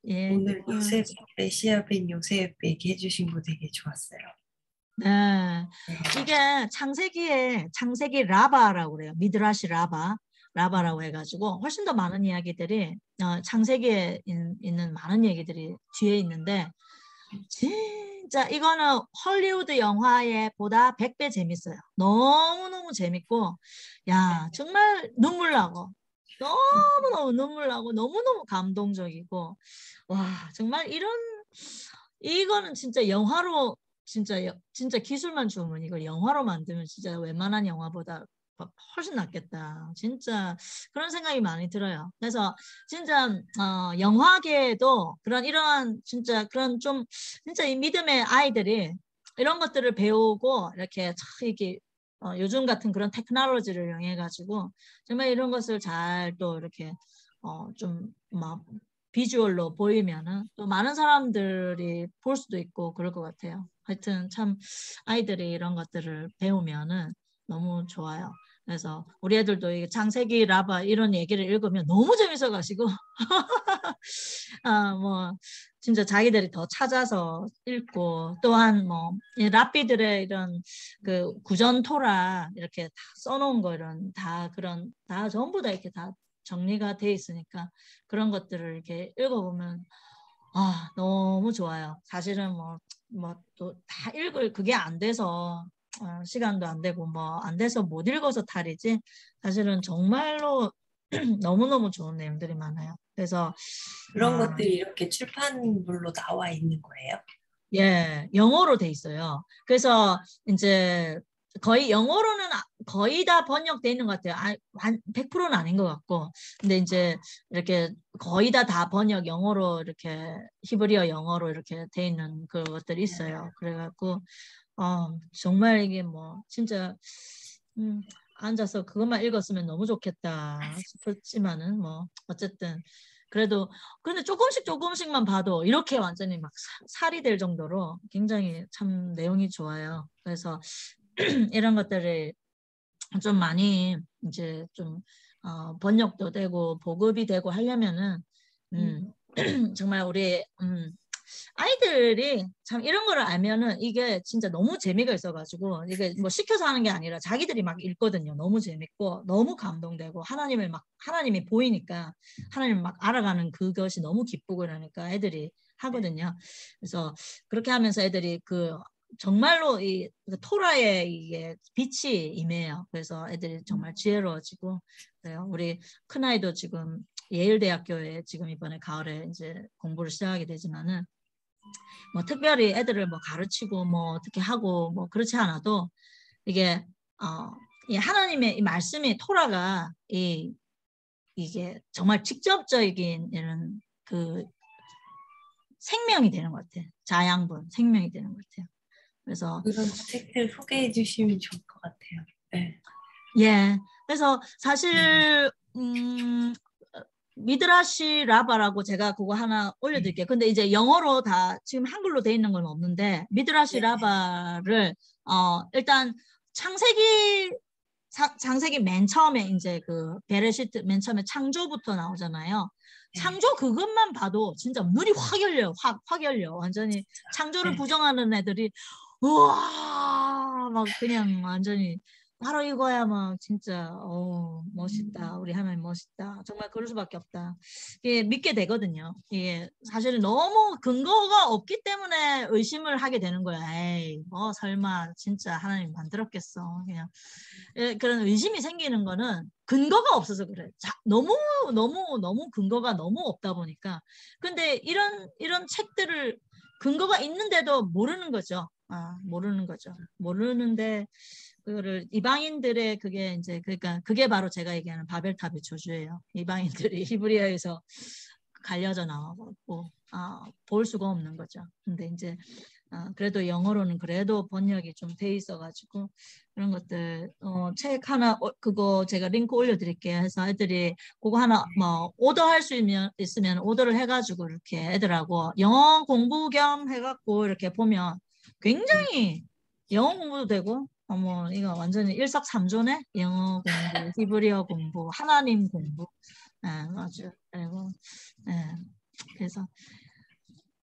예. 오늘 요셉 메시아 벤 요셉 얘기해 주신 거 되게 좋았어요. 네. 이게 창세기 라바라고 그래요. 미드라시 라바라고 해가지고 훨씬 더 많은 이야기들이 창세기에 있는 많은 얘기들이 뒤에 있는데 진짜 이거는 헐리우드 영화에 보다 100배 재밌어요. 너무너무 재밌고 야 정말 눈물 나고 너무너무 눈물 나고 너무너무 감동적이고 와 정말 이거는 진짜 영화로 진짜 기술만 좋으면 이걸 영화로 만들면 진짜 웬만한 영화보다 훨씬 낫겠다. 진짜 그런 생각이 많이 들어요. 그래서 진짜 영화계에도 이러한 진짜 그런 좀 진짜 이 믿음의 아이들이 이런 것들을 배우고 이렇게 요즘 같은 그런 테크놀로지를 이용해 가지고 정말 이런 것을 잘 또 이렇게 좀 막 비주얼로 보이면은 또 많은 사람들이 볼 수도 있고 그럴 것 같아요. 하여튼 참 아이들이 이런 것들을 배우면은 너무 좋아요. 그래서 우리 애들도 이게 창세기 라바 이런 얘기를 읽으면 너무 재밌어가지고 뭐 진짜 자기들이 더 찾아서 읽고 또한 뭐 랍비들의 이런 그 구전 토라 이렇게 다 써놓은 거 이런 다 그런 다 전부 다 이렇게 다 정리가 돼 있으니까 그런 것들을 이렇게 읽어보면 너무 좋아요. 사실은 뭐 또 다 읽을 그게 안 돼서 시간도 안 되고 뭐 안 돼서 못 읽어서 탈이지 사실은 정말로 너무너무 좋은 내용들이 많아요. 그래서 그런 것들이 이렇게 출판물로 나와 있는 거예요? 예, 영어로 돼 있어요. 그래서 이제 거의 영어로는 거의 다 번역돼 있는 것 같아요. 100%는 아닌 것 같고. 근데 이제 이렇게 거의 다 번역 영어로 이렇게 히브리어 영어로 이렇게 돼 있는 그것들이 있어요. 그래갖고 정말 이게 뭐 진짜 앉아서 그것만 읽었으면 너무 좋겠다 싶었지만은 뭐 어쨌든 그래도 근데 조금씩만 봐도 이렇게 완전히 막 살이 될 정도로 굉장히 참 내용이 좋아요. 그래서 이런 것들을 좀 많이 이제 좀 번역도 되고 보급이 되고 하려면은 정말 우리 아이들이 참 이런 거를 알면은 이게 진짜 너무 재미가 있어가지고 이게 뭐 시켜서 하는 게 아니라 자기들이 막 읽거든요. 너무 재밌고 너무 감동되고 하나님이 보이니까 하나님을 막 알아가는 그것이 너무 기쁘고 그러니까 애들이 하거든요. 그래서 그렇게 하면서 애들이 정말로 이 토라의 이게 빛이 임해요. 그래서 애들이 정말 지혜로워지고 그래요. 우리 큰아이도 지금 예일대학교에 지금 이번에 가을에 이제 공부를 시작하게 되지만은 뭐 특별히 애들을 뭐 가르치고 뭐 어떻게 하고 뭐 그렇지 않아도 이게 이 하나님의 이 말씀이 토라가 이게 정말 직접적인 이런 그 생명이 되는 것 같아요. 자양분 생명이 되는 것 같아요. 그래서 그런 책들 소개해 주시면 좋을 것 같아요. 네. 예. 그래서 사실 미드라시 라바라고 제가 그거 하나 올려드릴게요. 근데 이제 영어로 다 지금 한글로 돼 있는 건 없는데 미드라시 라바를 일단 창세기 맨 처음에 이제 그 베레시트 맨 처음에 창조부터 나오잖아요. 창조 그것만 봐도 진짜 눈이 확 열려요. 확 열려. 완전히 창조를 부정하는 애들이 우와 막 그냥 완전히 바로 이거야 막 진짜 멋있다. 우리 하나님 멋있다. 정말 그럴 수밖에 없다. 이게 믿게 되거든요. 이게 사실은 너무 근거가 없기 때문에 의심을 하게 되는 거야. 에이 뭐 설마 진짜 하나님 만들었겠어. 그냥 그런 의심이 생기는 거는 근거가 없어서 그래. 너무 근거가 너무 없다 보니까. 근데 이런 책들을 근거가 있는데도 모르는 거죠. 모르는 거죠. 모르는데 그거를 이방인들의 그게 이제 그러니까 그게 바로 제가 얘기하는 바벨탑의 저주예요. 이방인들이 히브리어에서 갈려져 나와갖고 볼 수가 없는 거죠. 근데 이제 그래도 영어로는 그래도 번역이 좀 돼 있어가지고 그런 것들 책 하나 그거 제가 링크 올려드릴게요. 해서 애들이 그거 하나 뭐 오더할 수 있으면 오더를 해가지고 이렇게 애들하고 영어 공부 겸 해갖고 이렇게 보면 굉장히 영어 공부도 되고 이거 완전히 일석삼조네. 영어 공부, 히브리어 공부, 하나님 공부. 맞아요. 그리고 그래서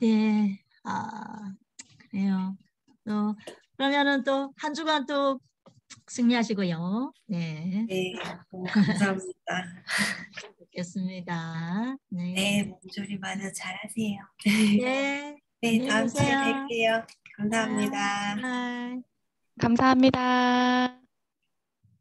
예, 그래요. 또 그러면은 또 한 주간 또 승리하시고요. 네. 네, 너무 감사합니다. 뵙겠습니다. 네. 네, 몸조리 마저 잘하세요. 네. 네, 다음 주에 계세요. 뵐게요. 감사합니다. 네. 감사합니다.